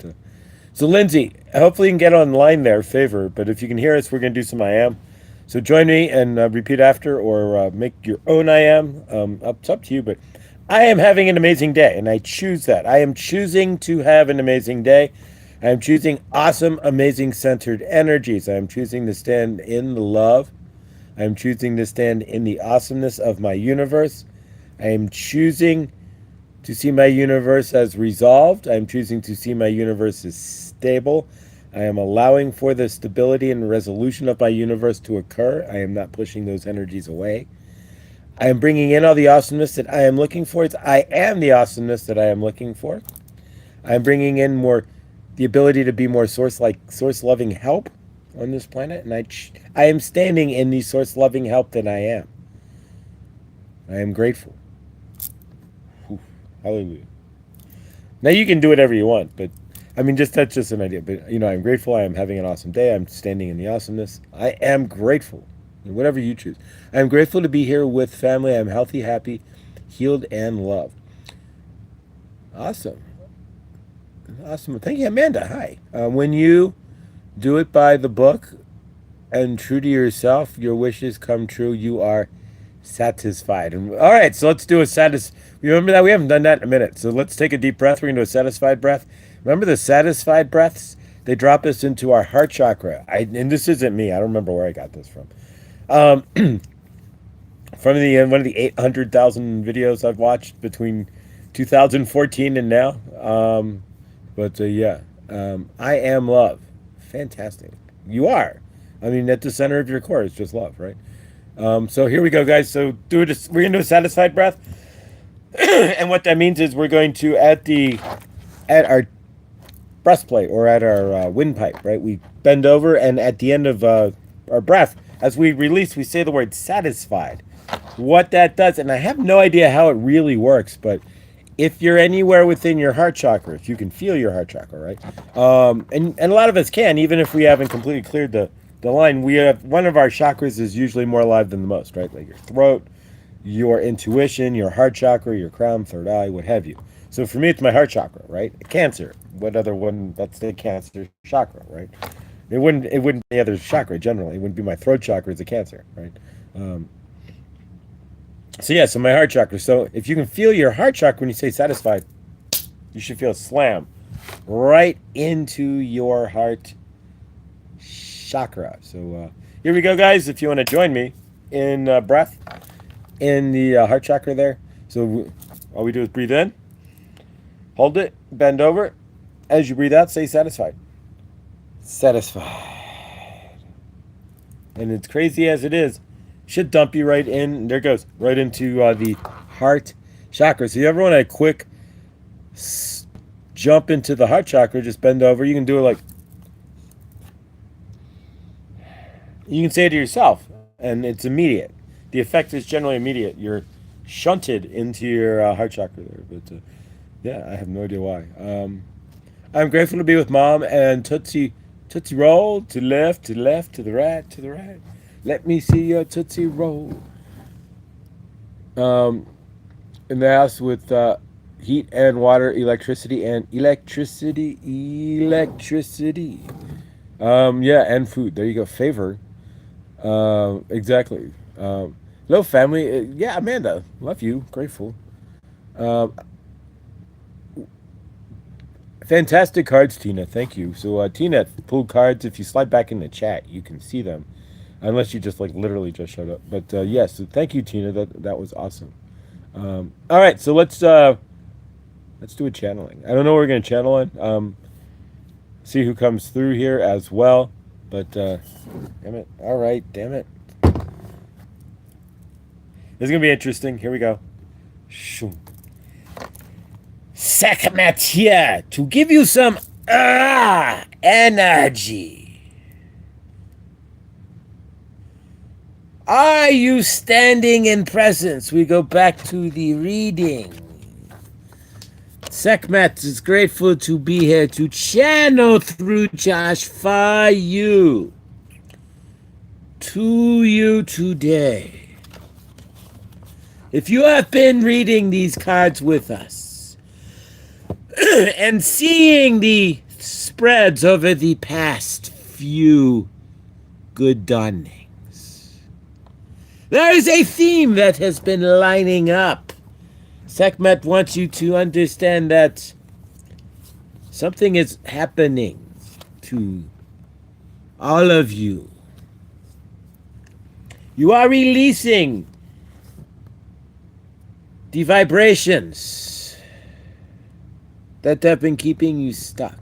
so Lindsay, hopefully you can get online there, favor. But if you can hear us, we're going to do some I am. So join me and repeat after, or make your own I am. It's up to you, but I am having an amazing day, and I choose that. I am choosing to have an amazing day. I am choosing awesome, amazing, centered energies. I am choosing to stand in the love. I am choosing to stand in the awesomeness of my universe. I am choosing to see my universe as resolved. I am choosing to see my universe as stable. I am allowing for the stability and resolution of my universe to occur. I am not pushing those energies away. I am bringing in all the awesomeness that I am looking for. I am the awesomeness that I am looking for. I am bringing in more, the ability to be more source-loving help on this planet. And I am standing in the source-loving help that I am. I am grateful. Hallelujah. Now you can do whatever you want, but I mean, that's just an idea. But you know, I'm grateful. I am having an awesome day. I'm standing in the awesomeness. I am grateful, whatever you choose. I am grateful to be here with family. I'm healthy, happy, healed, and loved. Awesome, awesome. Thank you, Amanda. Hi. When you do it by the book and true to yourself, your wishes come true. You are satisfied. And all right, so let's do a remember that we haven't done that in a minute. So let's take a deep breath. We're gonna do a satisfied breath. Remember the satisfied breaths? They drop us into our heart chakra. And this isn't me. I don't remember where I got this from. From one of the 800,000 videos I've watched between 2014 and now. I am love. Fantastic. You are. I mean, at the center of your core is just love, right? So here we go, guys. So we're gonna do a satisfied breath, and what that means is we're going to at our breastplate or at our windpipe, right? We bend over, and at the end of our breath, as we release, we say the word satisfied. What that does, and I have no idea how it really works, but if you're anywhere within your heart chakra, if you can feel your heart chakra, right? And a lot of us can, even if we haven't completely cleared the line. We have one of our chakras is usually more alive than the most, right? Like your throat, your intuition, your heart chakra, your crown, third eye, what have you. So for me, it's my heart chakra, right? Cancer. What other one? That's the Cancer chakra, right? It wouldn't be the other chakra generally. It wouldn't be my throat chakra. It's a Cancer, right? So my heart chakra. So if you can feel your heart chakra when you say satisfied, you should feel a slam right into your heart chakra. So here we go, guys. If you want to join me in breath in the heart chakra there. So all we do is breathe in, hold it, bend over. As you breathe out, say satisfied. Satisfied. And it's crazy as it is, should dump you right in. There it goes, right into the heart chakra. So you ever want a quick jump into the heart chakra, just bend over. You can do it like, you can say it to yourself, and it's immediate. The effect is generally immediate. You're shunted into your heart chakra there. But yeah, I have no idea why. I'm grateful to be with Mom and Tootsie roll to left, to left, to the right, to the right. Let me see your Tootsie roll. In the house with heat and water, electricity. Yeah, and food. There you go. Favor. Exactly. Hello, family. Yeah, Amanda. Love you. Grateful. Fantastic cards, Tina. Thank you. So, Tina pulled cards. If you slide back in the chat, you can see them, unless you just like literally just showed up. But yes, so thank you, Tina. That was awesome. All right, so let's do a channeling. I don't know what we're gonna channel on. See who comes through here as well. But damn it. All right, damn it. This is gonna be interesting. Here we go. Shoom. Sekhmet here to give you some energy. Are you standing in presence? We go back to the reading. Sekhmet is grateful to be here to channel through Josh for you. To you today. If you have been reading these cards with us, and seeing the spreads over the past few good dawnings, there is a theme that has been lining up. Sekhmet wants you to understand that something is happening to all of you. You are releasing the vibrations that have been keeping you stuck.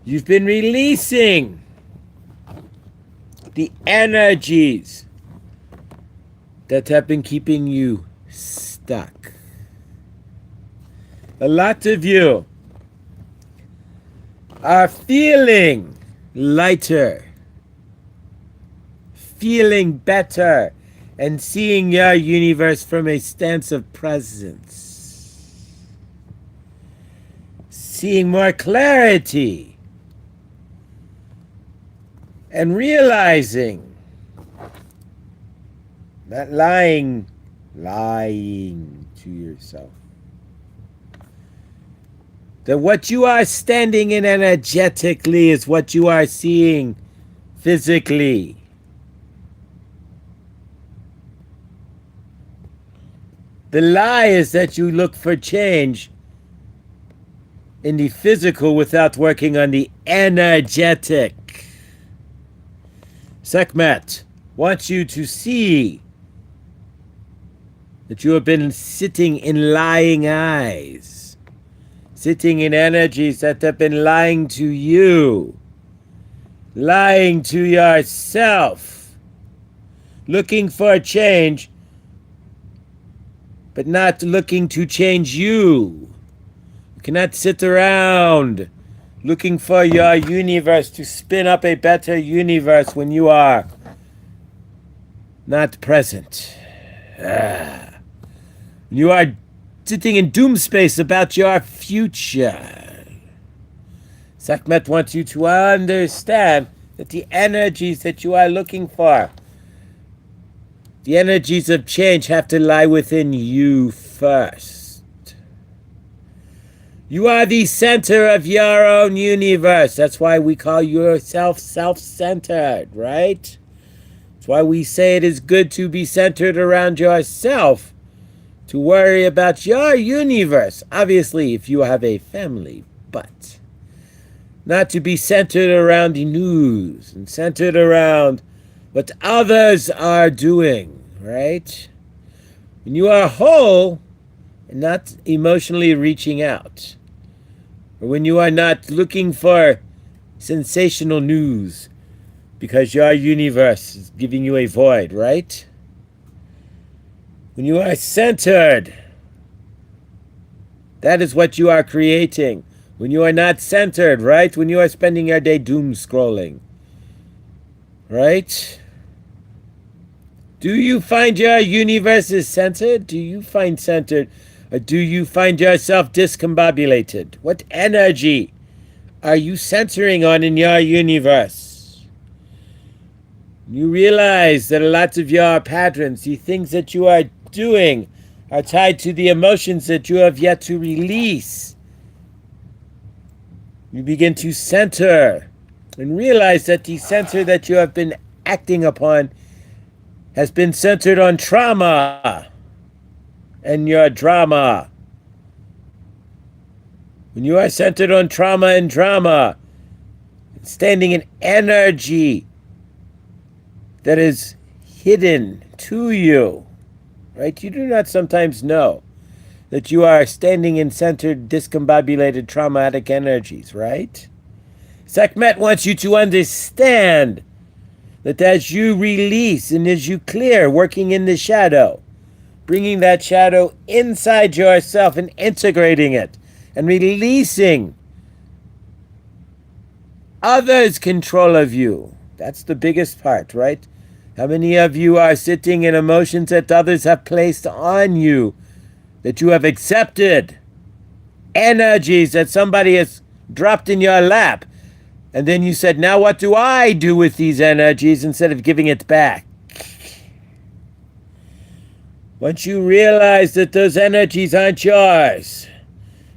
You've been releasing the energies that have been keeping you stuck. A lot of you are feeling lighter, feeling better, and seeing your universe from a stance of presence. Seeing more clarity and realizing, not lying to yourself, that what you are standing in energetically is what you are seeing physically. The lie is that you look for change in the physical without working on the energetic. Sekhmet wants you to see that you have been sitting in lying eyes, sitting in energies that have been lying to you, lying to yourself, looking for a change, but not looking to change you. You cannot sit around looking for your universe to spin up a better universe when you are not present. You are sitting in doom space about your future. Sekhmet wants you to understand that the energies that you are looking for, the energies of change, have to lie within you first. You are the center of your own universe. That's why we call yourself self-centered, right? That's why we say it is good to be centered around yourself, to worry about your universe. Obviously, if you have a family, but not to be centered around the news and centered around what others are doing, right? When you are whole and not emotionally reaching out, or when you are not looking for sensational news because your universe is giving you a void, right? When you are centered, that is what you are creating. When you are not centered, right? When you are spending your day doom scrolling, right? Do you find your universe is centered? Do you find centered? Or do you find yourself discombobulated? What energy are you centering on in your universe? You realize that a lot of your patterns, the things that you are doing, are tied to the emotions that you have yet to release. You begin to center and realize that the center that you have been acting upon has been centered on trauma and your drama. When you are centered on trauma and drama, standing in energy that is hidden to you, right? You do not sometimes know that you are standing in centered, discombobulated, traumatic energies, right? Sekhmet wants you to understand that as you release and as you clear, working in the shadow, bringing that shadow inside yourself and integrating it and releasing others' control of you. That's the biggest part, right? How many of you are sitting in emotions that others have placed on you, that you have accepted, energies that somebody has dropped in your lap, and then you said, now what do I do with these energies, instead of giving it back? Once you realize that those energies aren't yours,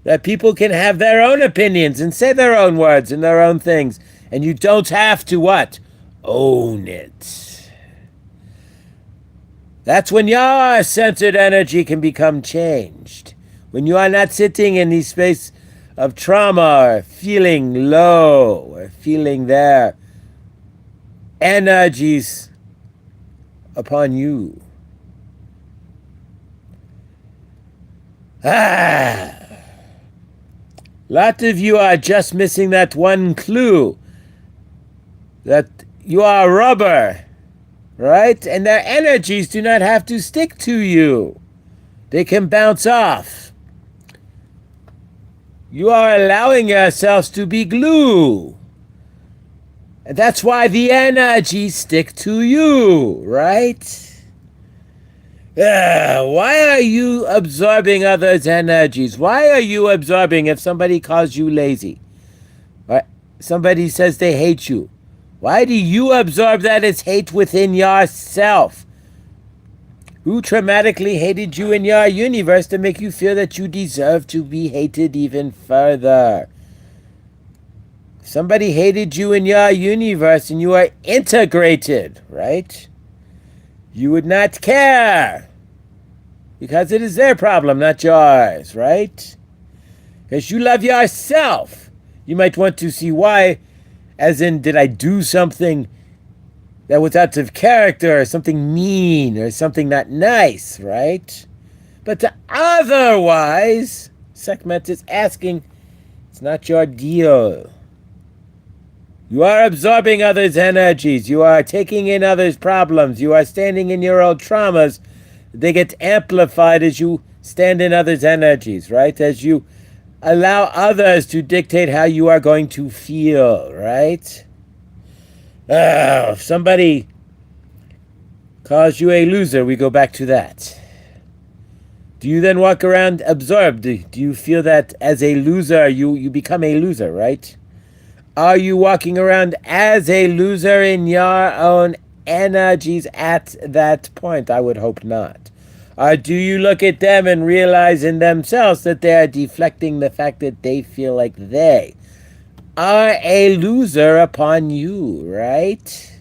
that people can have their own opinions and say their own words and their own things, and you don't have to what? Own it. That's when your centered energy can become changed. When you are not sitting in the space of trauma or feeling low or feeling their energies upon you. A lot of you are just missing that one clue, that you are rubber, right? And their energies do not have to stick to you. They can bounce off. You are allowing yourselves to be glue. And that's why the energies stick to you, right? Why are you absorbing others' energies? Why are you absorbing if somebody calls you lazy? Or somebody says they hate you? Why do you absorb that as hate within yourself? Who traumatically hated you in your universe to make you feel that you deserve to be hated even further? Somebody hated you in your universe and you are integrated, right? You would not care because it is their problem, not yours, right? Because you love yourself. You might want to see why, as in, did I do something that was out of character or something mean or something not nice, right? But otherwise, Sekhmet is asking, it's not your deal. You are absorbing others' energies. You are taking in others' problems. You are standing in your old traumas. They get amplified as you stand in others' energies, right? As you allow others to dictate how you are going to feel, right? If somebody calls you a loser, we go back to that. Do you then walk around absorbed? Do you feel that as a loser, you become a loser, right? Are you walking around as a loser in your own energies at that point? I would hope not. Or do you look at them and realize in themselves that they are deflecting the fact that they feel like they are a loser upon you, right?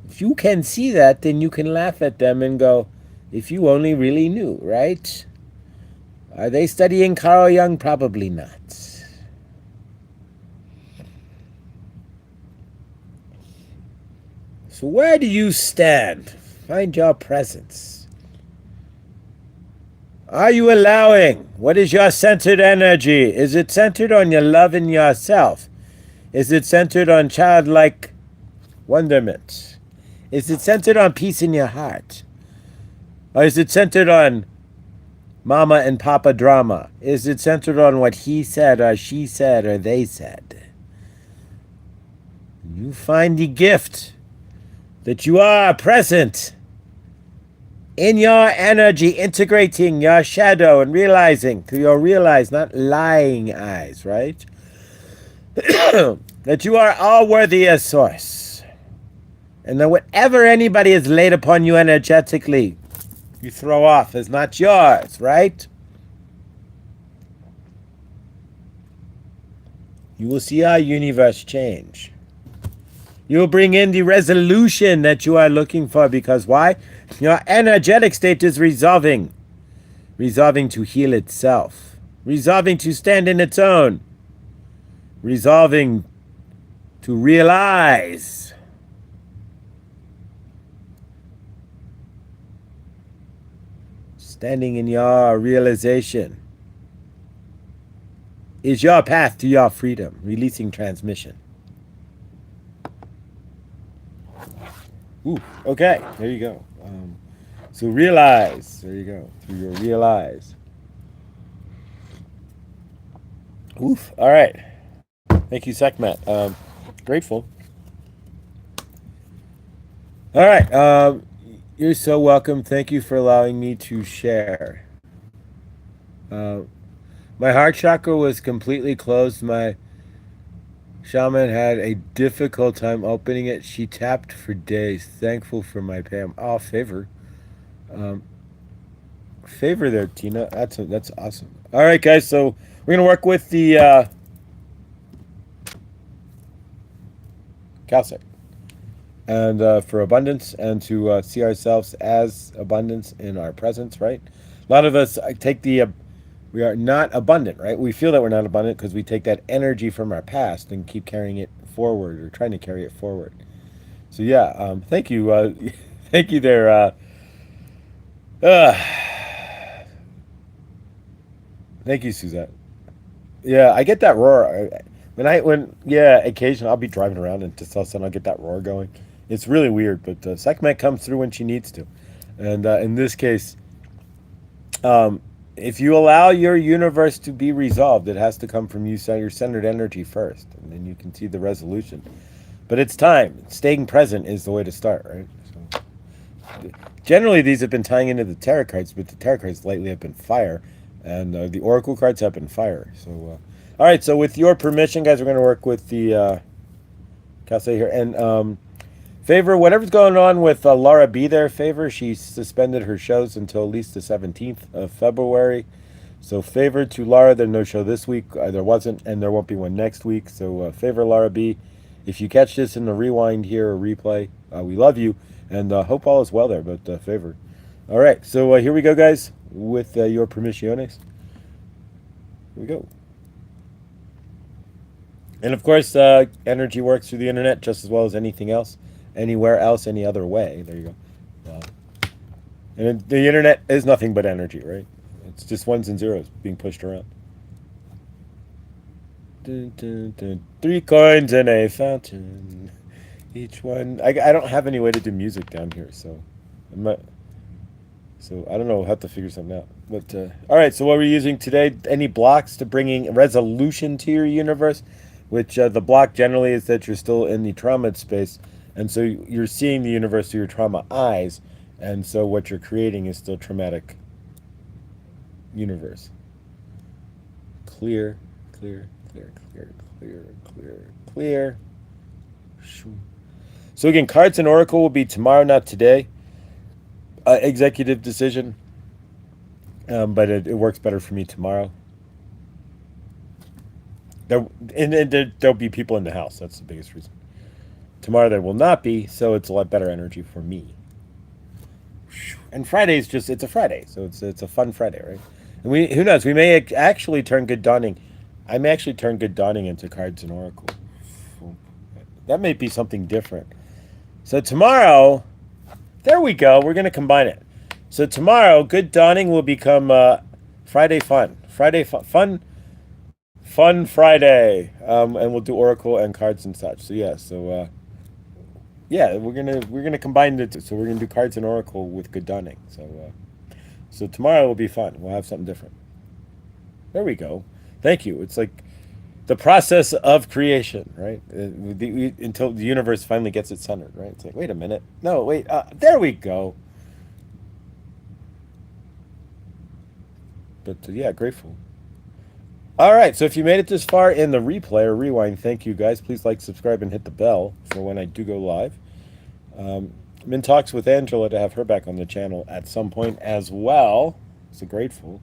If you can see that, then you can laugh at them and go, if you only really knew, right? Are they studying Carl Jung? Probably not. So where do you stand? Find your presence. Are you allowing? What is your centered energy? Is it centered on your love in yourself? Is it centered on childlike wonderment? Is it centered on peace in your heart? Or is it centered on mama and papa drama? Is it centered on what he said or she said or they said? You find the gift that you are present in your energy, integrating your shadow and realizing through your realize, not lying eyes, right? That you are all worthy as source. And that whatever anybody has laid upon you energetically, you throw off as not yours, right? You will see our universe change. You will bring in the resolution that you are looking for, because why? Your energetic state is resolving. Resolving to heal itself. Resolving to stand in its own. Resolving to realize. Standing in your realization is your path to your freedom. Releasing transmission. Ooh, okay, there you go. So realize, there you go, through your realize. Oof, all right. Thank you, Sekhmet. Grateful. All right, you're so welcome. Thank you for allowing me to share. My heart chakra was completely closed. My shaman had a difficult time opening it. She tapped for days. Thankful for my Pam. Oh, favor. Favor there, Tina. That's awesome. All right, guys. So we're gonna work with the calcite, and for abundance, and to see ourselves as abundance in our presence. Right. A lot of us take the we are not abundant, right? We feel that we're not abundant because we take that energy from our past and keep carrying it forward, or trying to carry it forward. So yeah, thank you, thank you there. Thank you, Suzette. Yeah, I get that roar occasionally I'll be driving around and just all of a sudden I'll get that roar going. It's really weird, but Sekhmet comes through when she needs to, and in this case, if you allow your universe to be resolved, it has to come from you, your centered energy first, and then you can see the resolution. But it's time. Staying present is the way to start, right? So, generally, these have been tying into the tarot cards, but the tarot cards lately have been fire, and the oracle cards have been fire. So, all right. So, with your permission, guys, we're going to work with the calcite here, and favor, whatever's going on with Laura B there, favor, she suspended her shows until at least the 17th of February. So favor to Laura, there's no show this week. There wasn't, and there won't be one next week. So favor Laura B. If you catch this in the rewind here or replay, we love you, and hope all is well there, but favor. All right, so here we go, guys, with your permissiones. Here we go. And of course, energy works through the internet just as well as anything else. Anywhere else, any other way. There you go. And the internet is nothing but energy, right? It's just ones and zeros being pushed around. Dun, dun, dun. 3 coins in a fountain. Each one. I don't have any way to do music down here, so I'm not. So I don't know. We'll have to figure something out. But all right. So what we're using today? Any blocks to bringing resolution to your universe? Which the block generally is that you're still in the trauma space. And so you're seeing the universe through your trauma eyes, and so what you're creating is still traumatic universe. Clear, clear, clear, clear, clear, clear, clear. So again, cards and oracle will be tomorrow, not today. Executive decision, but it works better for me tomorrow. There'll be people in the house. That's the biggest reason. Tomorrow there will not be, so it's a lot better energy for me. And Friday's just, it's a Friday, so it's a fun Friday, right? And who knows, we may actually turn Good Dawning. I may actually turn Good Dawning into cards and oracle. That may be something different. So tomorrow, there we go. We're going to combine it. So tomorrow, Good Dawning will become Friday Fun. Fun Friday. And we'll do Oracle and cards and such. So yeah, we're gonna combine the two. So we're gonna do cards and Oracle with Good Dawning. So tomorrow will be fun. We'll have something different. There we go. Thank you. It's like the process of creation, right? Until the universe finally gets it centered, right? It's like, wait a minute. No, wait. There we go. But yeah, grateful. All right. So if you made it this far in the replay or rewind, thank you guys. Please like, subscribe, and hit the bell for when I do go live. I'm in talks with Angela to have her back on the channel at some point as well. So grateful.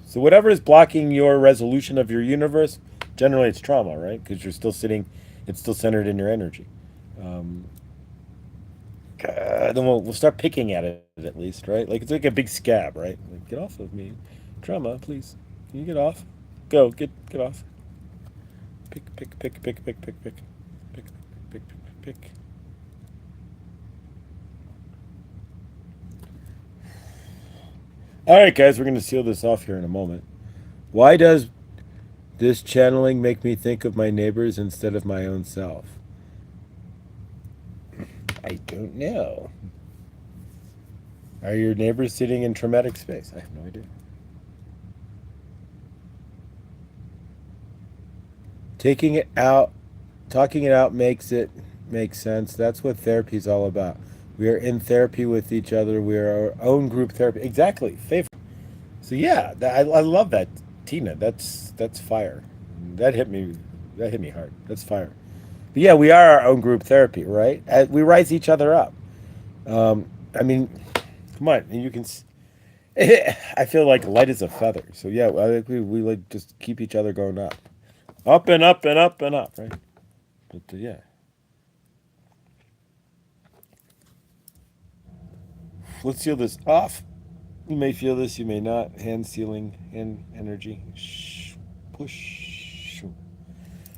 So whatever is blocking your resolution of your universe, generally it's trauma, right? Because you're still sitting, it's still centered in your energy. Then we'll start picking at it at least, right? Like it's like a big scab, right? Like, get off of me, trauma, please. Can you get off? Go, get off. Pick, pick, pick, pick, pick, pick, pick, pick, pick, pick, pick. All right, guys, we're going to seal this off here in a moment. Why does this channeling make me think of my neighbors instead of my own self? I don't know. Are your neighbors sitting in traumatic space? I have no idea. Talking it out makes it make sense. That's what therapy is all about. We are in therapy with each other. We are our own group therapy. Exactly. Favorite. So yeah, I love that, Tina. That's fire. That hit me hard. That's fire. But yeah, we are our own group therapy, right? We rise each other up. I mean, come on, and you can. I feel like light as a feather. So yeah, I think we like just keep each other going up and up and up and up, right? But yeah. Let's seal this off. You may feel this, you may not. Hand sealing, hand energy. Shh, push.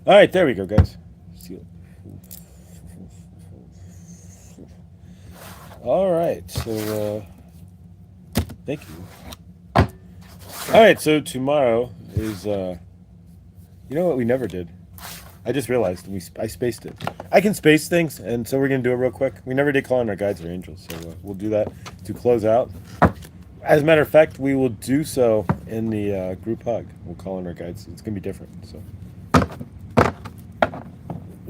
All right, there we go, guys. Seal. All right, so thank you. All right, so tomorrow is, you know what we never did? I just realized I spaced it. I can space things, and so we're going to do it real quick. We never did call on our guides or angels, so we'll do that to close out. As a matter of fact, we will do so in the group hug. We'll call on our guides. It's going to be different. So,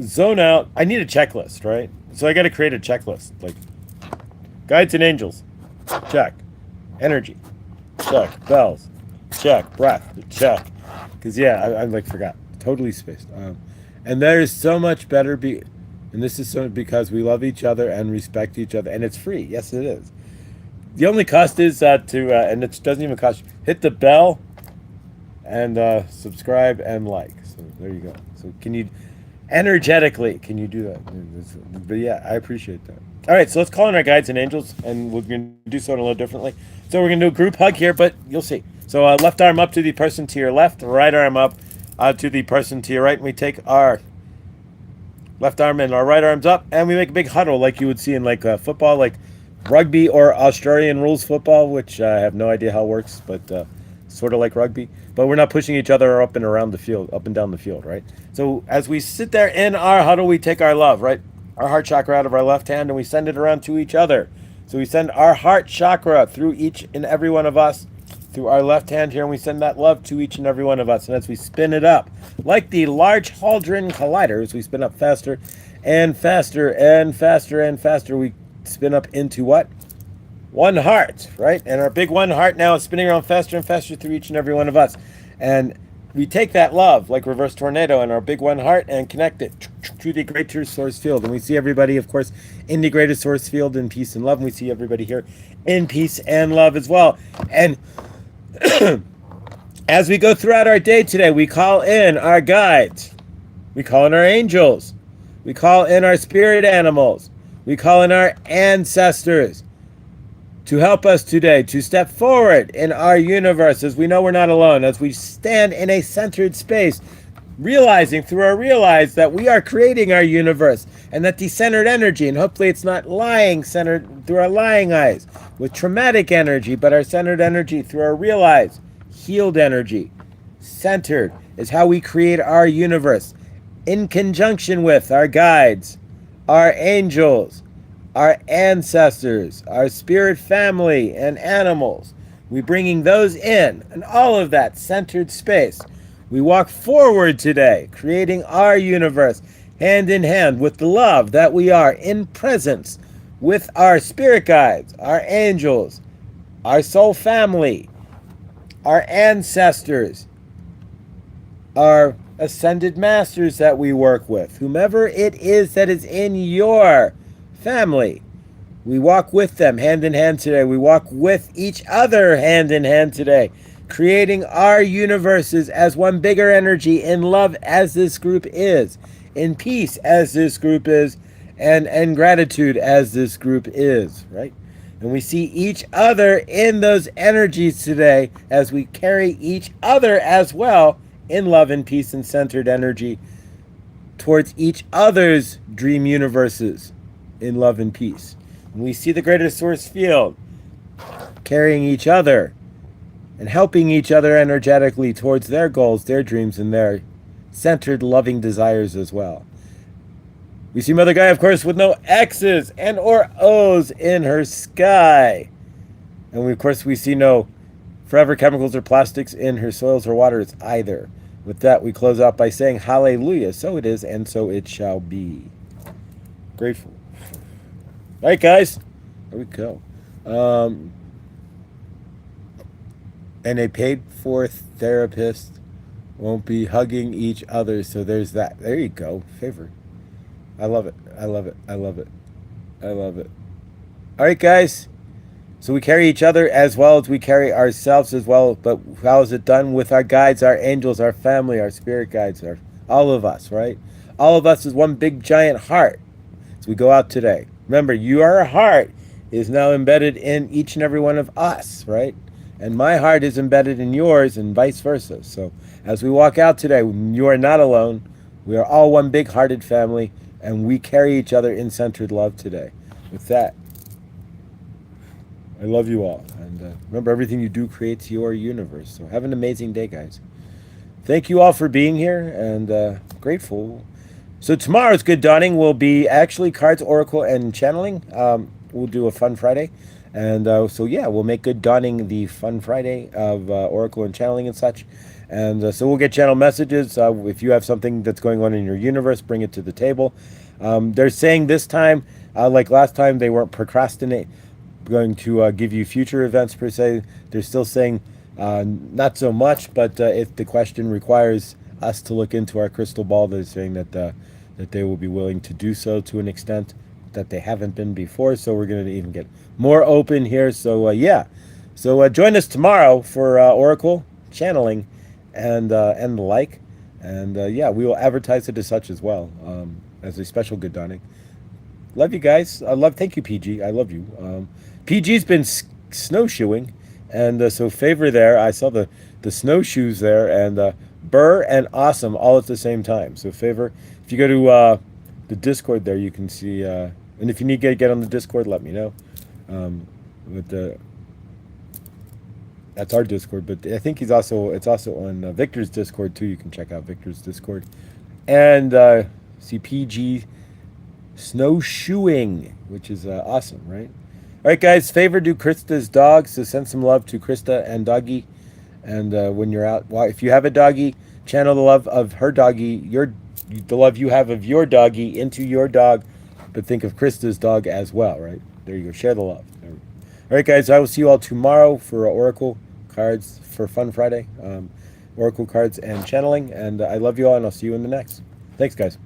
zone out. I need a checklist, right? So I got to create a checklist. Like, guides and angels, check. Energy, check. Bells, check. Breath, check. Because, yeah, I like forgot. Totally spaced. And there is so much better and this is so because we love each other and respect each other, and it's free. Yes, it is. The only cost is and it doesn't even cost you. Hit the bell and subscribe and like. So there you go. So can you energetically can you do that? But yeah, I appreciate that. All right, so let's call in our guides and angels, and we're going to do so a little differently. So we're going to do a group hug here, but you'll see. So left arm up to the person to your left, right arm up to the person to your right, and we take our left arm and our right arms up, and we make a big huddle like you would see in like football, like rugby or Australian rules football, which I have no idea how it works, but sort of like rugby. But we're not pushing each other up and around the field, up and down the field, right? So as we sit there in our huddle, we take our love, right? Our heart chakra out of our left hand, and we send it around to each other. So we send our heart chakra through each and every one of us, through our left hand here, and we send that love to each and every one of us. And as we spin it up, like the Large Hadron Collider, as we spin up faster and faster and faster and faster, we spin up into what? One heart, right? And our big one heart now is spinning around faster and faster through each and every one of us. And we take that love, like reverse tornado, and our big one heart and connect it to the greater source field. And we see everybody, of course, in the greater source field in peace and love. And we see everybody here in peace and love as well. And as we go throughout our day today, we call in our guides. We call in our angels. We call in our spirit animals. We call in our ancestors to help us today to step forward in our universe, as we know we're not alone, as we stand in a centered space, realizing through our realize that we are creating our universe, and that decentered energy, and hopefully it's not lying centered through our lying eyes with traumatic energy, but our centered energy through our realize healed energy. Centered is how we create our universe in conjunction with our guides, our angels, our ancestors, our spirit family, and animals. We bringing those in, and all of that centered space. We walk forward today, creating our universe hand in hand with the love that we are in presence with our spirit guides, our angels, our soul family, our ancestors, our ascended masters that we work with, whomever it is that is in your family. We walk with them hand in hand today. We walk with each other hand in hand today, creating our universes as one bigger energy in love as this group is, in peace as this group is, and gratitude as this group is, right? And we see each other in those energies today as we carry each other as well in love and peace and centered energy towards each other's dream universes in love and peace. And we see the greater source field carrying each other and helping each other energetically towards their goals, their dreams, and their centered loving desires as well. We see Mother Gaia, of course, with no X's and or O's in her sky. And we, of course, we see no forever chemicals or plastics in her soils or waters either. With that, we close out by saying hallelujah. So it is, and so it shall be. Grateful. All right, guys. There we go. And a paid-for therapist won't be hugging each other. So there's that. There you go. Favor. I love it. I love it. I love it. I love it. All right, guys. So we carry each other as well as we carry ourselves as well. But how is it done? With our guides, our angels, our family, our spirit guides, all of us, right? All of us is one big giant heart. So we go out today. Remember, your heart is now embedded in each and every one of us, right? And my heart is embedded in yours and vice versa. So as we walk out today, you are not alone. We are all one big hearted family, and we carry each other in centered love today. With that, I love you all. And remember, everything you do creates your universe. So have an amazing day, guys. Thank you all for being here, and grateful. So tomorrow's Good Dawning will be actually cards, oracle, and channeling. We'll do a fun Friday. And so, yeah, we'll make Good Dawning the fun Friday of oracle and channeling and such. And so we'll get channel messages. If you have something that's going on in your universe, bring it to the table. They're saying this time, like last time, they weren't going to give you future events per se. They're still saying not so much, but if the question requires us to look into our crystal ball, they're saying that they will be willing to do so to an extent that they haven't been before. So we're going to even get more open here. So yeah, so join us tomorrow for oracle, channeling, and the like. And yeah, we will advertise it as such as well, as a special Good Dawning. Love you guys. Thank you, PG. I love you. PG's been snowshoeing, and so favor there. I saw the snowshoes there, and Burr and awesome all at the same time. So favor, if you go to the Discord there, you can see. And if you need to get on the Discord, let me know. That's our Discord, but I think it's also on Victor's Discord too. You can check out Victor's Discord, and see PG snowshoeing, which is awesome, right? All right, guys. Favor do Krista's dog, so send some love to Krista and doggy. And when you're out, well, if you have a doggy, channel the love of her doggy, the love you have of your doggy into your dog, but think of Krista's dog as well, right? There you go. Share the love. All right, guys. I will see you all tomorrow for oracle cards for Fun Friday, oracle cards and channeling. And I love you all, and I'll see you in the next. Thanks, guys.